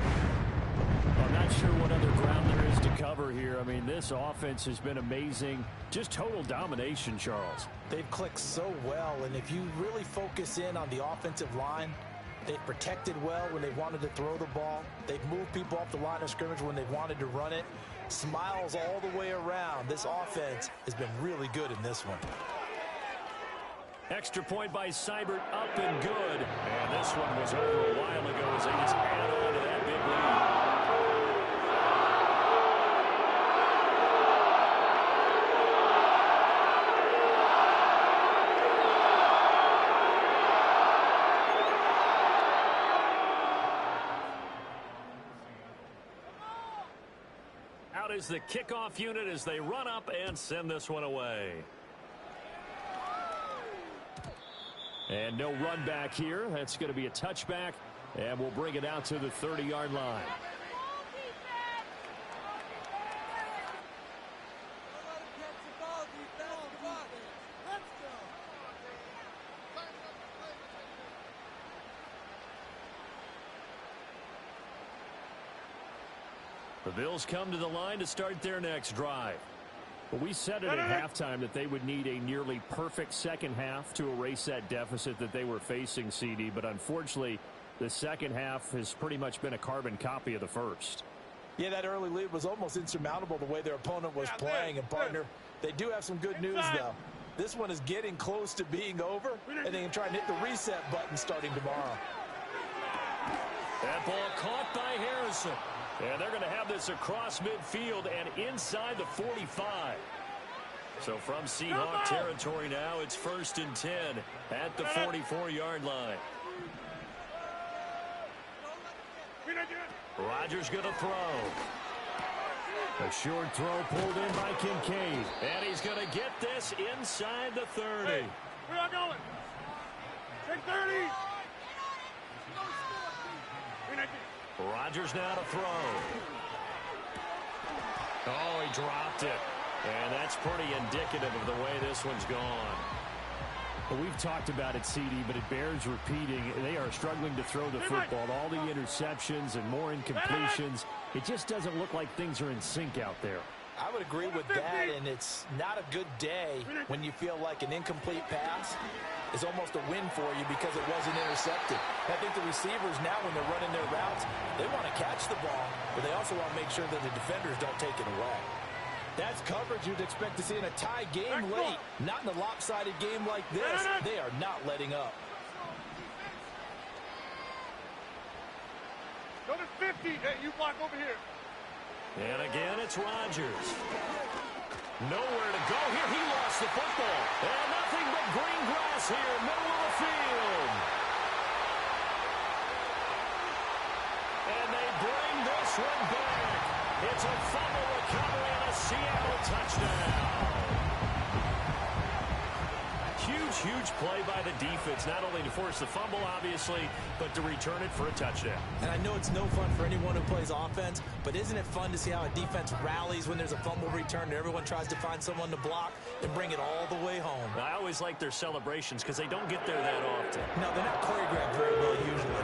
I'm not sure what other ground there is to cover here. I mean, this offense has been amazing. Just total domination, Charles. They've clicked so well, and if you really focus in on the offensive line, they've protected well when they wanted to throw the ball. They've moved people off the line of scrimmage when they've wanted to run it. Smiles all the way around. This offense has been really good in this one. Extra point by Seibert, up and good. And this one was over a while ago as they just add on to that big lead. Out is the kickoff unit as they run up and send this one away. And no run back here. That's going to be a touchback, and we'll bring it out to the 30-yard line. The Bills come to the line to start their next drive. Well, we said it at halftime that they would need a nearly perfect second half to erase that deficit that they were facing, CD. But unfortunately, the second half has pretty much been a carbon copy of the first. Yeah, that early lead was almost insurmountable the way their opponent was playing. And, partner, they do have some good news, though. This one is getting close to being over, and they can try and hit the reset button starting tomorrow. That ball caught by Harrison. And they're going to have this across midfield and inside the 45. So from Seahawk territory now, it's 1st and 10 at the 44-yard line. Rodgers going to throw. A short throw pulled in by Kincaid. And he's going to get this inside the 30. Hey, we are going. Take 30. Rodgers now to throw. Oh, he dropped it. And that's pretty indicative of the way this one's gone. Well, we've talked about it, CD, but it bears repeating. They are struggling to throw the football. All the interceptions and more incompletions. It just doesn't look like things are in sync out there. I would agree with that, and it's not a good day when you feel like an incomplete pass is almost a win for you because it wasn't intercepted. I think the receivers now, when they're running their routes, they want to catch the ball, but they also want to make sure that the defenders don't take it away. That's coverage you'd expect to see in a tie game late. Not in a lopsided game like this. They are not letting up. Go to 50. Hey, you block over here. And again, it's Rodgers. Nowhere to go here. He lost the football. And nothing but green grass here, middle of the field. And they bring this one back. It's a fumble recovery and a Seattle touchdown. Huge play by the defense, not only to force the fumble, obviously, but to return it for a touchdown. And I know it's no fun for anyone who plays offense, but isn't it fun to see how a defense rallies when there's a fumble return and everyone tries to find someone to block and bring it all the way home? I always like their celebrations because they don't get there that often. No, they're not choreographed very well usually.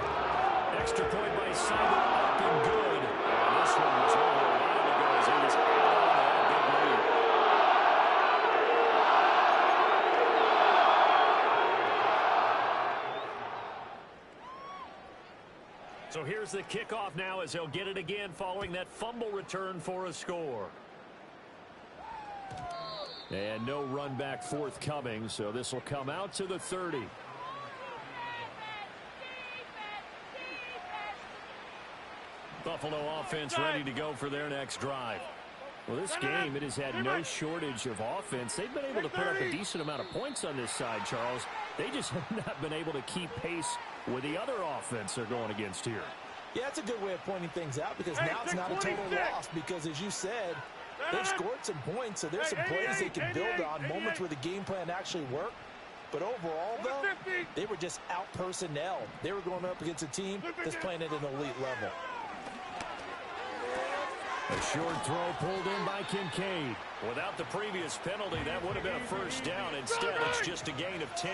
Extra point by Simon, up and good. And this one was over a while ago as he just added on to that big lead. So here's the kickoff now as he'll get it again following that fumble return for a score. And no run back forthcoming, so this will come out to the 30. Buffalo offense ready to go for their next drive. Well, this game, it has had no shortage of offense. They've been able to put up a decent amount of points on this side, Charles. They just have not been able to keep pace with the other offense they're going against here. Yeah, that's a good way of pointing things out because now it's not a total loss because, as you said, they've scored some points, so there's some plays they can build on, moments where the game plan actually worked. But overall, though, they were just out-personnel. They were going up against a team that's playing at an elite level. A short throw pulled in by Kincaid. Without the previous penalty, that would have been a first down. Instead, it's just a gain of 10.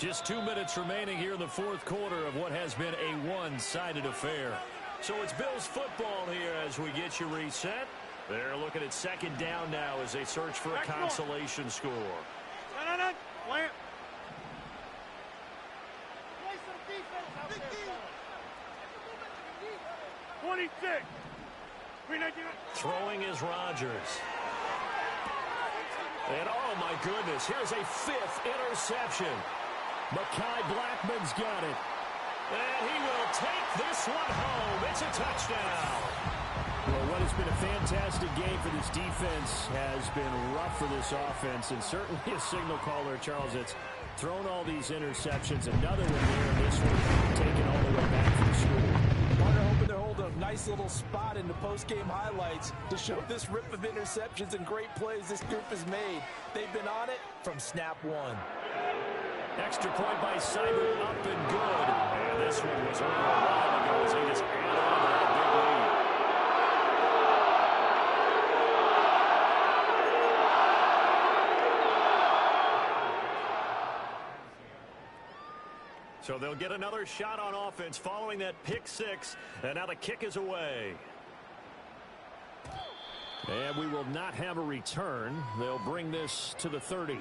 Just 2 minutes remaining here in the fourth quarter of what has been a one-sided affair. So it's Bills football here as we get you reset. They're looking at second down now as they search for a consolation score. Plant. 26. Throwing is Rodgers. And oh my goodness, here's a fifth interception. Mekhi Blackman's got it. And he will take this one home. It's a touchdown. Well, what has been a fantastic game for this defense has been rough for this offense, and certainly a signal caller, Charles, that's thrown all these interceptions. Another one here, and this one taken all the way back from school. Partner hoping they're holding a nice little spot in the post-game highlights to show this rip of interceptions and great plays this group has made. They've been on it from snap one. Extra point by Seibert, up and good. And this one was over a while ago as he just added on to that big lead. So they'll get another shot on offense following that pick six, and now the kick is away. And we will not have a return. They'll bring this to the 30.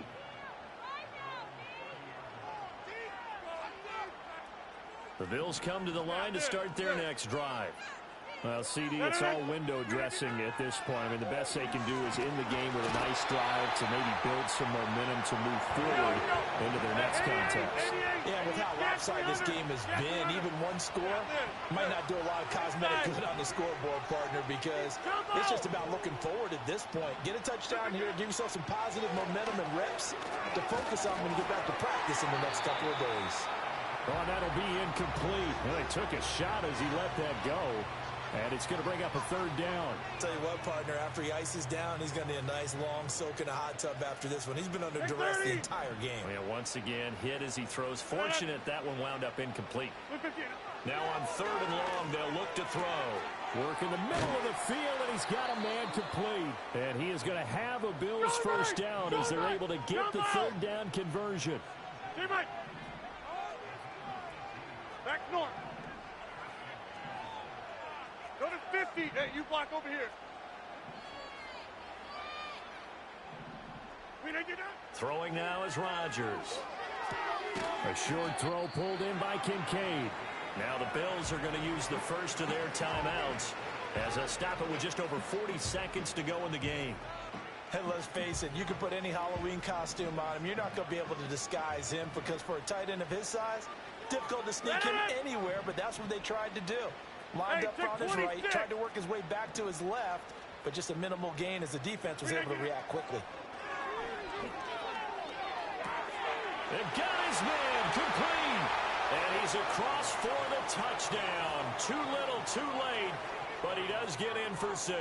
The Bills come to the line to start their next drive. Well, CD, it's all window dressing at this point. I mean, the best they can do is in the game with a nice drive to maybe build some momentum to move forward into their next contest. Yeah, with how lopsided this game has been, even one score might not do a lot of cosmetic good on the scoreboard, partner, because it's just about looking forward at this point. Get a touchdown here, give yourself some positive momentum and reps to focus on when you get back to practice in the next couple of days. Oh, that'll be incomplete. Well, he took a shot as he let that go. And it's going to bring up a third down. Tell you what, partner, after he ices down, he's going to need a nice long soak in a hot tub after this one. He's been under duress the entire game. Yeah, once again, hit as he throws. Fortunate that one wound up incomplete. Now on third and long, they'll look to throw. Work in the middle of the field, and he's got a man complete. And he is going to have a Bills first down as they're able to get the third down conversion. Back north. Go to 50. Hey, you block over here. Throwing now is Rodgers. A short throw pulled in by Kincaid. Now the Bills are going to use the first of their timeouts as they'll stop it with just over 40 seconds to go in the game. And let's face it, you can put any Halloween costume on him. You're not going to be able to disguise him because for a tight end of his size, difficult to sneak him anywhere, but that's what they tried to do. Lined up on his right, tried to work his way back to his left, but just a minimal gain as the defense was able to react quickly. They've got his man complete, and he's across for the touchdown. Too little, too late, but he does get in for 6.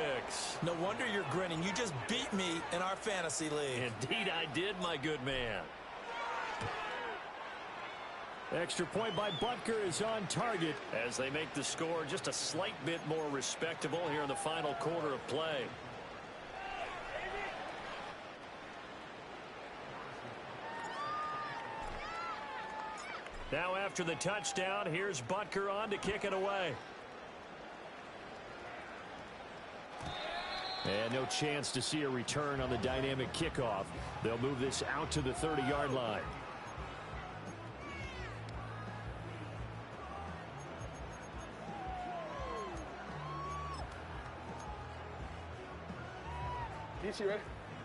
No wonder you're grinning. You just beat me in our fantasy league. Indeed I did, my good man. Extra point by Butker is on target as they make the score just a slight bit more respectable here in the final quarter of play. Now after the touchdown, here's Butker on to kick it away. And no chance to see a return on the dynamic kickoff. They'll move this out to the 30-yard line.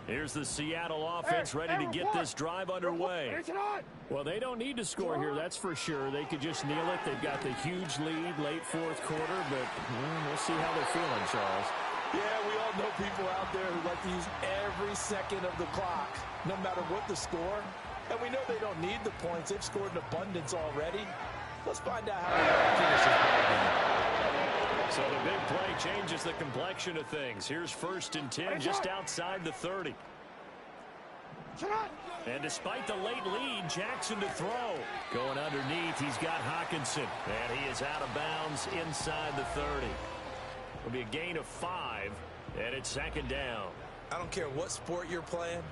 Here's the Seattle offense ready to get this drive underway. Well, they don't need to score here, that's for sure. They could just kneel it. They've got the huge lead late fourth quarter, but we'll see how they're feeling, Charles. Yeah, we all know people out there who like to use every second of the clock, no matter what the score. And we know they don't need the points. They've scored in abundance already. Let's find out how they finish this ball game. So the big play changes the complexion of things. Here's 1st and 10 just outside the 30. And despite the late lead, Jackson to throw. Going underneath, he's got Hawkinson. And he is out of bounds inside the 30. It'll be a gain of 5, and it's 2nd down. I don't care what sport you're playing.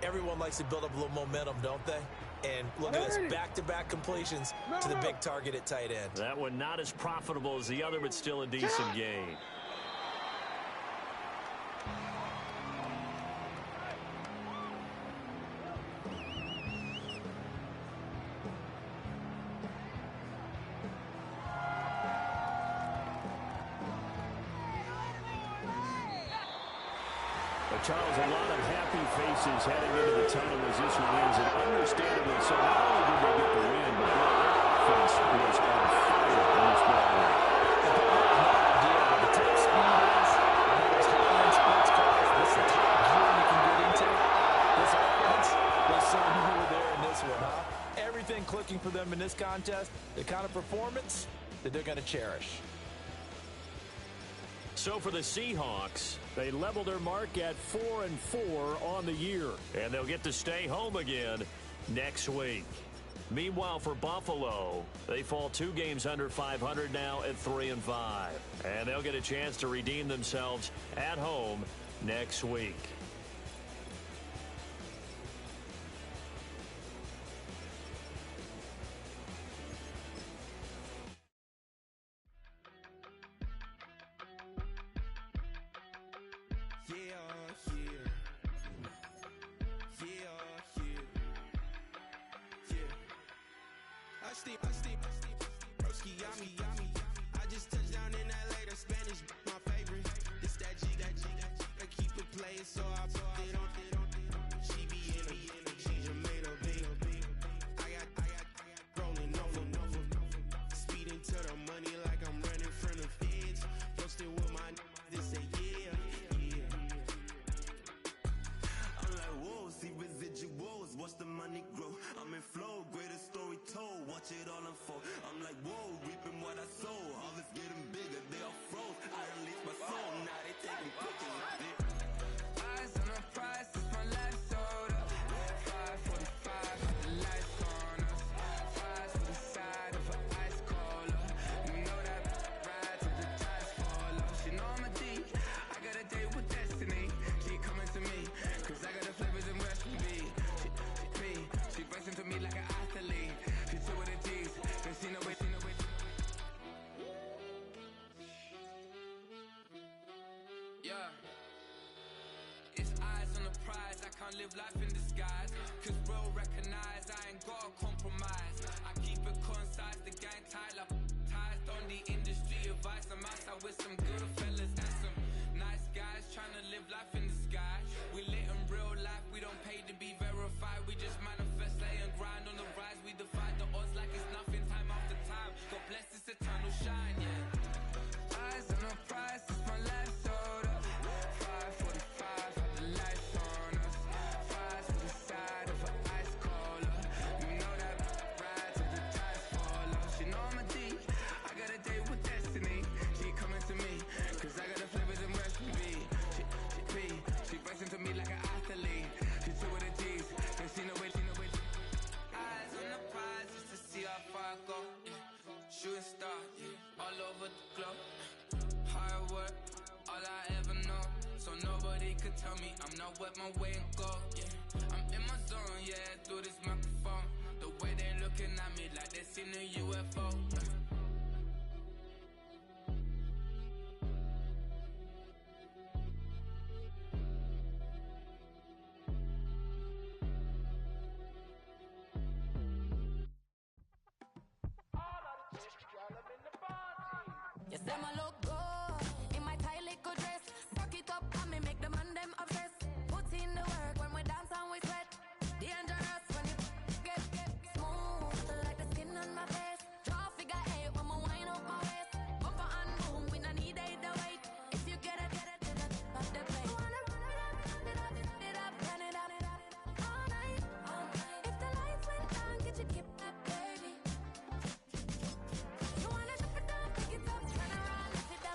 Everyone likes to build up a little momentum, don't they? And look at this, back-to-back completions to the big target at tight end. That one not as profitable as the other, but still a decent gain. Charles, a lot of happy faces heading into the tunnel as this one ends, and understandably so. Not only did they get the win, but their offense was on fire in this ball game. The top speed is, those high-end sports cars, that's the top gear you can get into. This offense was something over there in this one, huh? Everything clicking for them in this contest, the kind of performance that they're going to cherish. So for the Seahawks, they level their mark at 4-4 on the year, and they'll get to stay home again next week. Meanwhile, for Buffalo, they fall 2 games under 500 now at 3-5, and they'll get a chance to redeem themselves at home next week. I just touched down in LA, the Spanish, my favorite. This that G, I keep it playing, so I put it on. She be in it, she just made a big. I got rolling over. Speeding to the money like I'm running from the feds. Posted with my this say yeah. I'm like, whoa, see residuals, watch the money grow. I'm in flow, greatest story told, watch it all unfold. I'm like, whoa, reaping what I sow. Harvest getting bigger, they all froze. I released my soul, now they taking pictures of it. Eyes on the prize, it's my life sold up. 5:45, the lights on us. Fires to the side of an ice caller. You know that ride till the tires fall off. She know I'm a D, I got a date with destiny. She coming to me, cause I got the flavors and recipe. She breaks into me like an athlete. She two with the G's, then she know it. Yeah. It's eyes on the prize, I can't live life in disguise. Cause bro recognize I ain't gotta compromise. I keep it concise, the gang tied up. Ties on the industry advice. I'm outside with some good fellas and some nice guys trying to live life in the sky. We lit in real life, we don't pay to be verified. We just manifest, lay and grind on the rise. We defy the odds like it's nothing, time after time. God bless this eternal shine, yeah. Eyes on the prize, it's my life sold up. 5:45, the lights on us. Fires to the side of an ice caller. You know that ride till the tires fall off. She know I'm a D, I got a date with destiny. She coming to me, cause I got the flavors and recipe. She breaks into me like an athlete. She two with the G's, then she know it. Eyes on the prize just to see how far I go. Yeah. Shooting star, yeah. All over the globe. Hard work, all I ever know. So nobody could tell me I'm not wet my way and go. Yeah. I'm in my zone, yeah, through this microphone. The way they looking at me like they seen a UFO. You say my look good in my tight little dress. Rock it up and me make the man them obsessed. Put in the work when we dance and we sweat. Dangerous when you get smooth like the skin on my face. Draw figure eight when my wine up my waist. Bumper and boom, we no need it the weight. If you get it, pop the plate. Wanna run it up, turn it up all night. If the lights went down, get your kip up, baby. You wanna drop it down, pick it up, turn around, lift it up.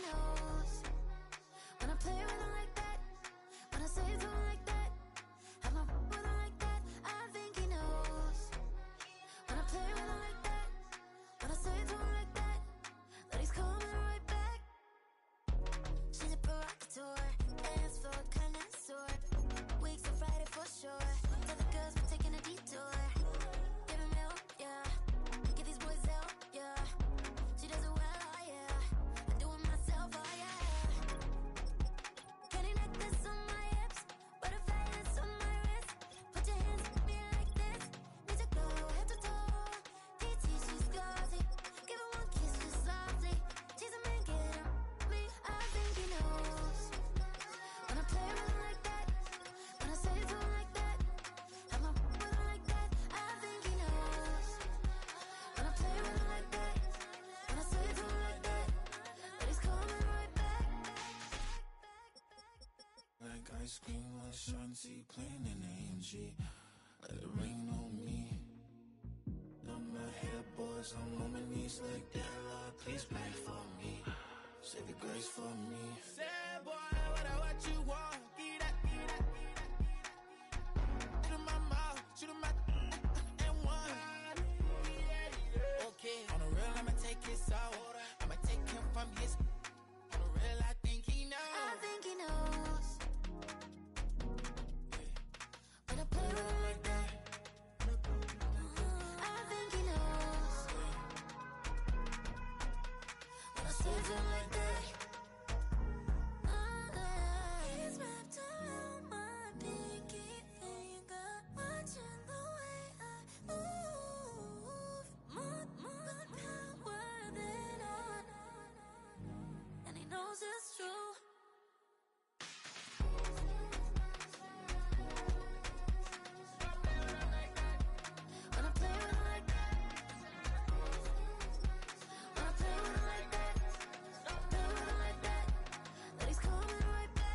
knows. When I play with her like that, when I say it to him like that, have my with her like that, I think he knows. When I play with her like that, when I say it to him like that, that he's coming right back. She's a provocateur, dance floor connoisseur. Weeks on Friday for sure. Tell the girls we're taking a detour. Give him help, yeah. Get these boys out, yeah. She does it well, oh yeah. I do it myself, oh yeah. Candy necklace on my hips, butterflies on my wrist. Put your hands on me like this. Need to go head to toe. TT, she's glossy. Give her one kiss just softly. She's a man, get him me. I think he knows. When I play with her like that, when I say it to him like that, have my with her like that, I think he knows. When I play with her like that, when I say it to him like that, that he's coming right back. Like ice cream with Shanti playing in AMG. Let it rain on me. On my head, boys, I'm on my knees like that. Lord, please pray for me. Save your grace for me. Say, boy, what you want? Get that. Shoot in my mouth, shoot in my and one. Okay, on the real, I'ma take his out. I'ma take him from his. On the real, I think he knows. I think he knows. When I play with him like that, I think he knows. When I say it to him like that, he's wrapped around my pinky finger, watching the way I move. More power than on, and he knows it's true. When I play with him like that, when I play with him like that, play with him like that, that he's coming right back.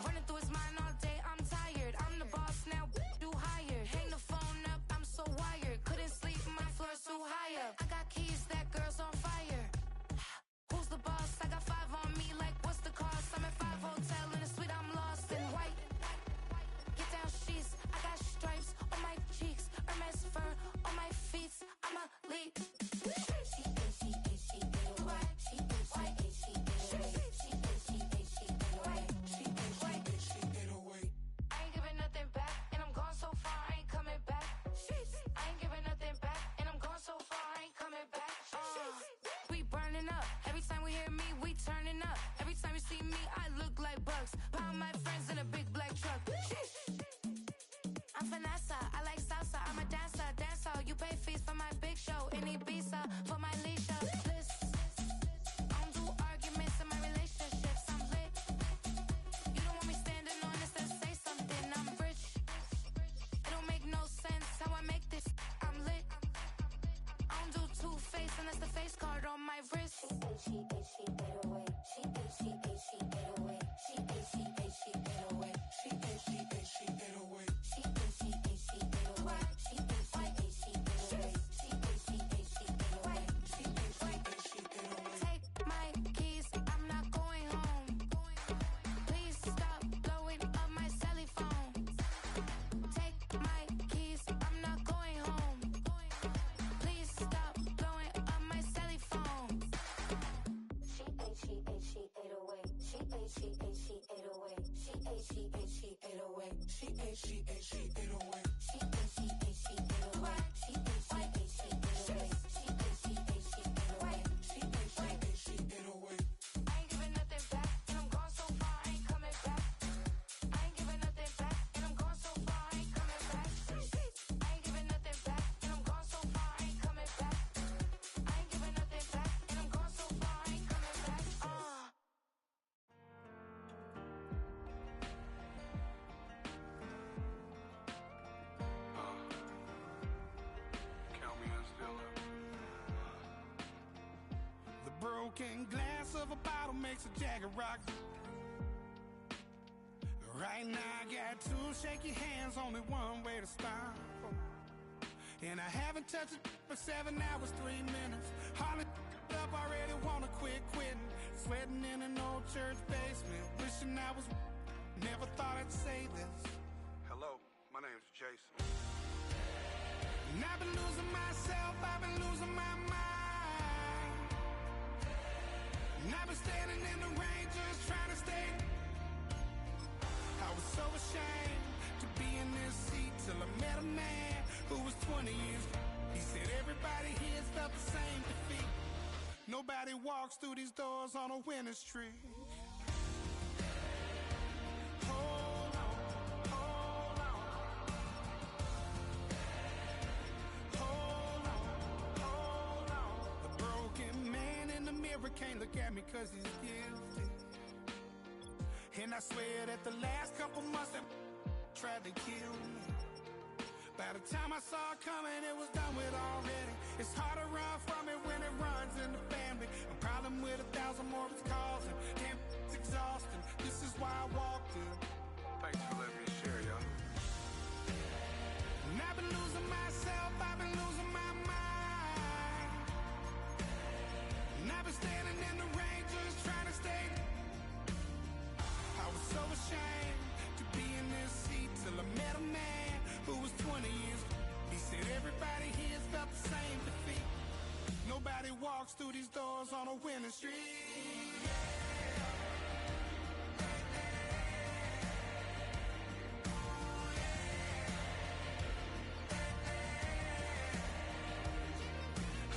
Running through his mind all day, I'm tired. I'm the boss now, do higher. Hang the phone up, I'm so wired. Couldn't sleep, my floor's too high up. I got keys, that girl's on fire. Who's the boss? I got 5 on me, like what's the cost? I'm at 5 hotel in a suite, I'm lost in white. Get down sheets, I got stripes on my cheeks, Hermes fur on my feet. I'm a lead. I ain't giving nothing back, and I'm gone so far, I ain't coming back. I ain't giving nothing back, and I'm gone so far, I ain't coming back. We burning up. Every time we hear me, we turning up. Every time you see me, I look like bugs. Pound my friends in a big black truck. I'm Vanessa, I like salsa, I'm a dancer, you pay fees for my big show in Ibiza, for my leisure. Bliss. I don't do arguments in my relationships, I'm lit. You don't want me standing on this, then say something, I'm rich. It don't make no sense how I make this, I'm lit. I don't do two-face unless the face card on my wrist. Take my keys, I'm not going home. Please stop blowing up my celly phone. Take my keys, I'm not going home. Please stop blowing up my celly phone. broken glass of a bottle makes a Jagger rock. Right now I got two shaky hands, only one way to stop. And I haven't touched it for 7 hours, 3 minutes. Hardly up, already wanna quitting. Sweating in an old church basement, wishing I was. Never thought I'd say this. Hello, my name's Jason. And I've been losing myself, I've been losing my mind. And I've been standing in the rain just trying to stay. I was so ashamed to be in this seat till I met a man who was 20 years. He said everybody here's felt the same defeat. Nobody walks through these doors on a winning streak. Hold on, hold on. Hold on, hold on. The broken man in the mirror can't look at me 'cause he's guilty. And I swear that the last couple months that tried to kill me. By the time I saw it coming, it was done with already. It's hard to run from it when it runs in the family. A problem with 1,000 more it's causing. Damn, it's exhausting. This is why I walked in. Thanks for letting me share, y'all. And I've been losing myself, I've been losing my mind. And I've been standing in the rain just trying to stay. I was so ashamed to be in this seat till I met a man who was 20 years. He said everybody here's felt the same defeat. Nobody walks through these doors on a winning streak.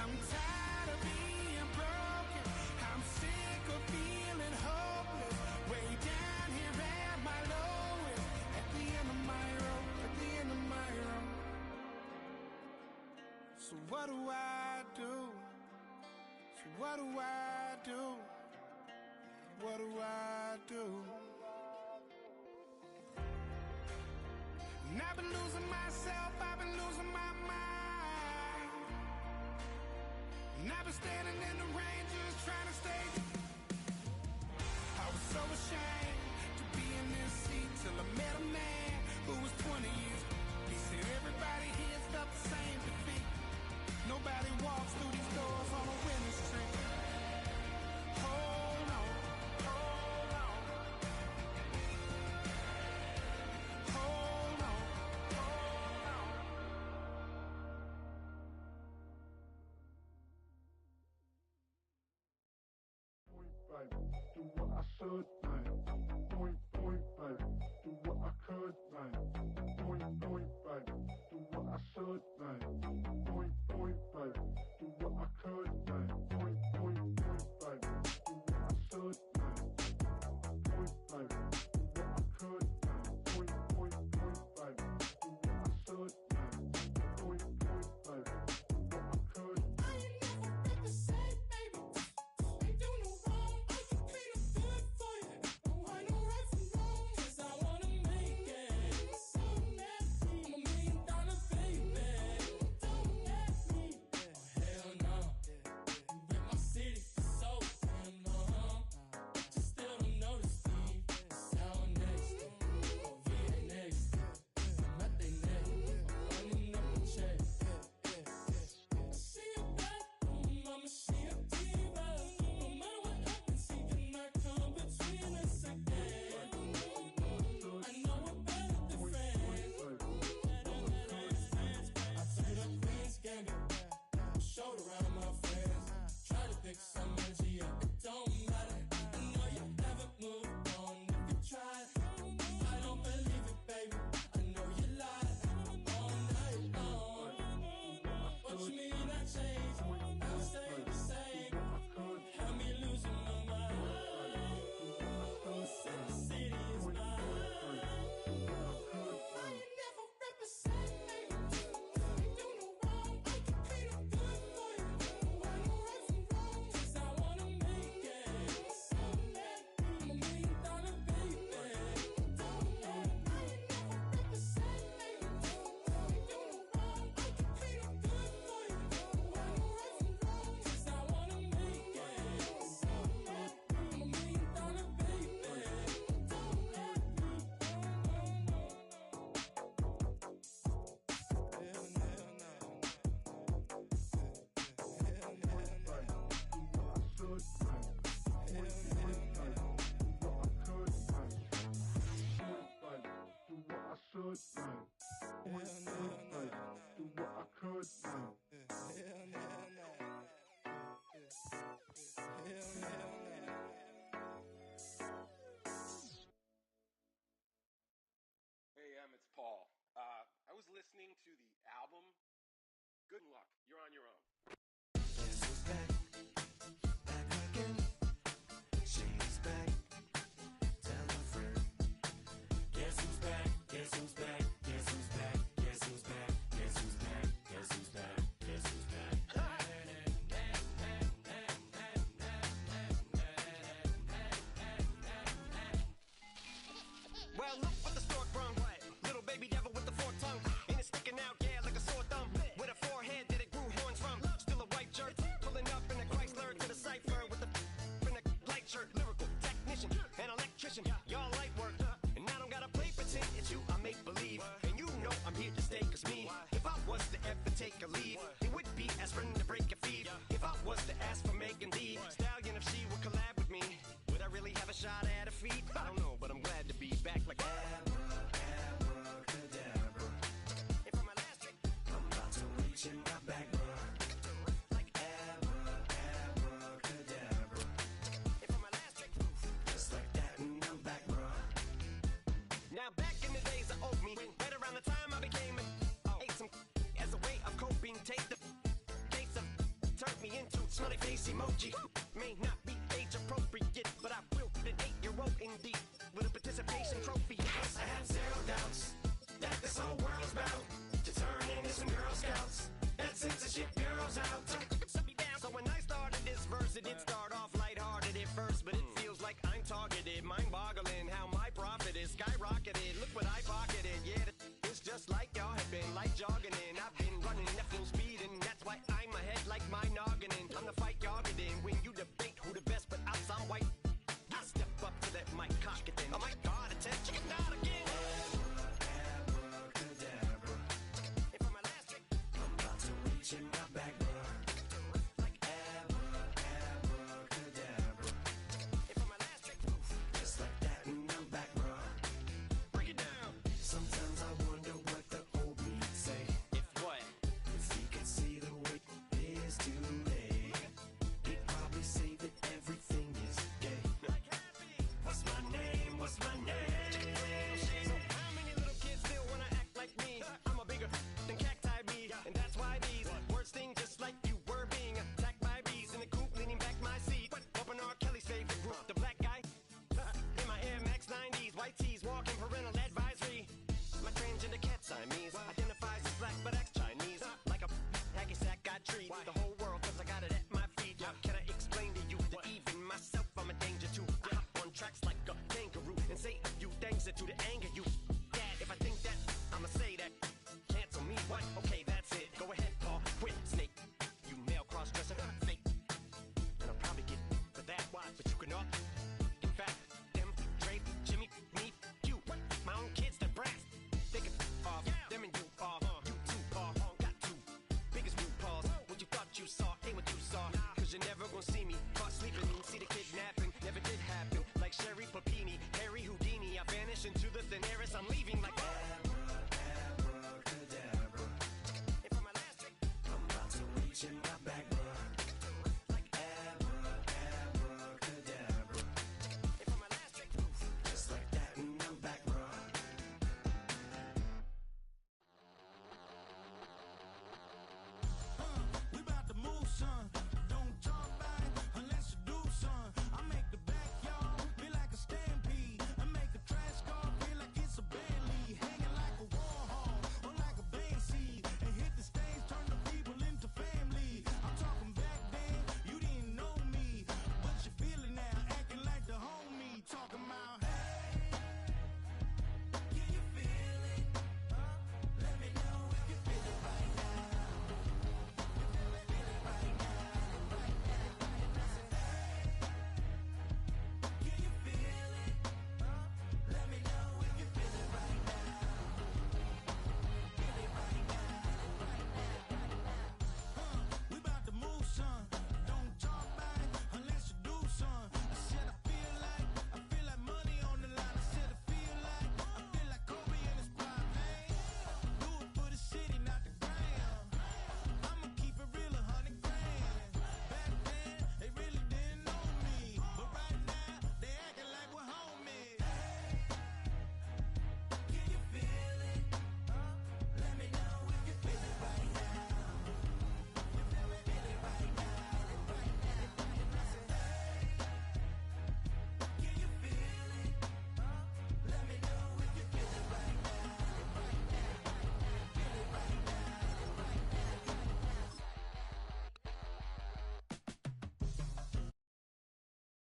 I'm tired of being broken. I'm sick of feeling hopeless. Way down here at my lowest. At the end of my road, at the end of my road. So what do I do? So what do I do? What do I do? And I've been losing myself, I've been losing my mind. And I've been standing in the rain just trying to stay. I was so ashamed to be in this seat till I met a man who was 20 years. He said everybody here's felt the same defeat. Nobody walks through these doors on a winning streak. Hold on, hold on. Hold on, hold on. Do what I should, man. Point, baby. Do what I could, man. Point, baby. Do what I should, man. Point, baby. Do what I could, man. Point, baby. Do what I should, man. Point, baby. Do what I could, man. Point, baby. Do what I should, man. Point, baby. Do what I could. I ain't never been the same, baby. Ain't do no wrong. I can be the good for you. Don't want no right from wrong. 'Cause I wanna make it. So nasty. I'm $1 million baby. Don't let me. listening to the album, good luck. You're on your own. Guess who's back? Back again. She's back. Tell a friend. Guess who's back? Guess who's back? Guess who's back? Guess who's back? Guess who's back? Guess who's back? Guess who's back? Well, look what the stork brung. Little baby devil with the forked tongue. Ain't it sticking out, yeah, like a sore thumb. With a forehead that it grew horns from. Still a white shirt, pulling up in a Chrysler to the cipher with a in a light shirt. Lyrical technician, an electrician, y'all light work. And I don't gotta play pretend, it's you I make believe. And you know I'm here to stay, cause me, if I was to ever take a leave, it would be aspirin to break a feed. If I was to ask for Megan D Stallion, if she would collab with me, would I really have a shot at her feet? I don't know, but I'm glad to be back like abracadabra. And for my last trick, I'm about to reach in my back, bruh. Like abracadabra. And for my last trick, just like that, and I'm back, bruh. Now back in the days of old me, right around the time I became ate some as a way of coping. Take the case of turned me into smiley face emoji. May not be age appropriate, but I will an 8-year-old indeed with a participation trophy. Yes, I have zero doubts that this whole world's bound to turn into some Girl Scouts. That censorship bureau's out. So when I started this verse, it did start off lighthearted at first, but it feels like I'm targeted, mind-boggling how my profit is skyrocketed.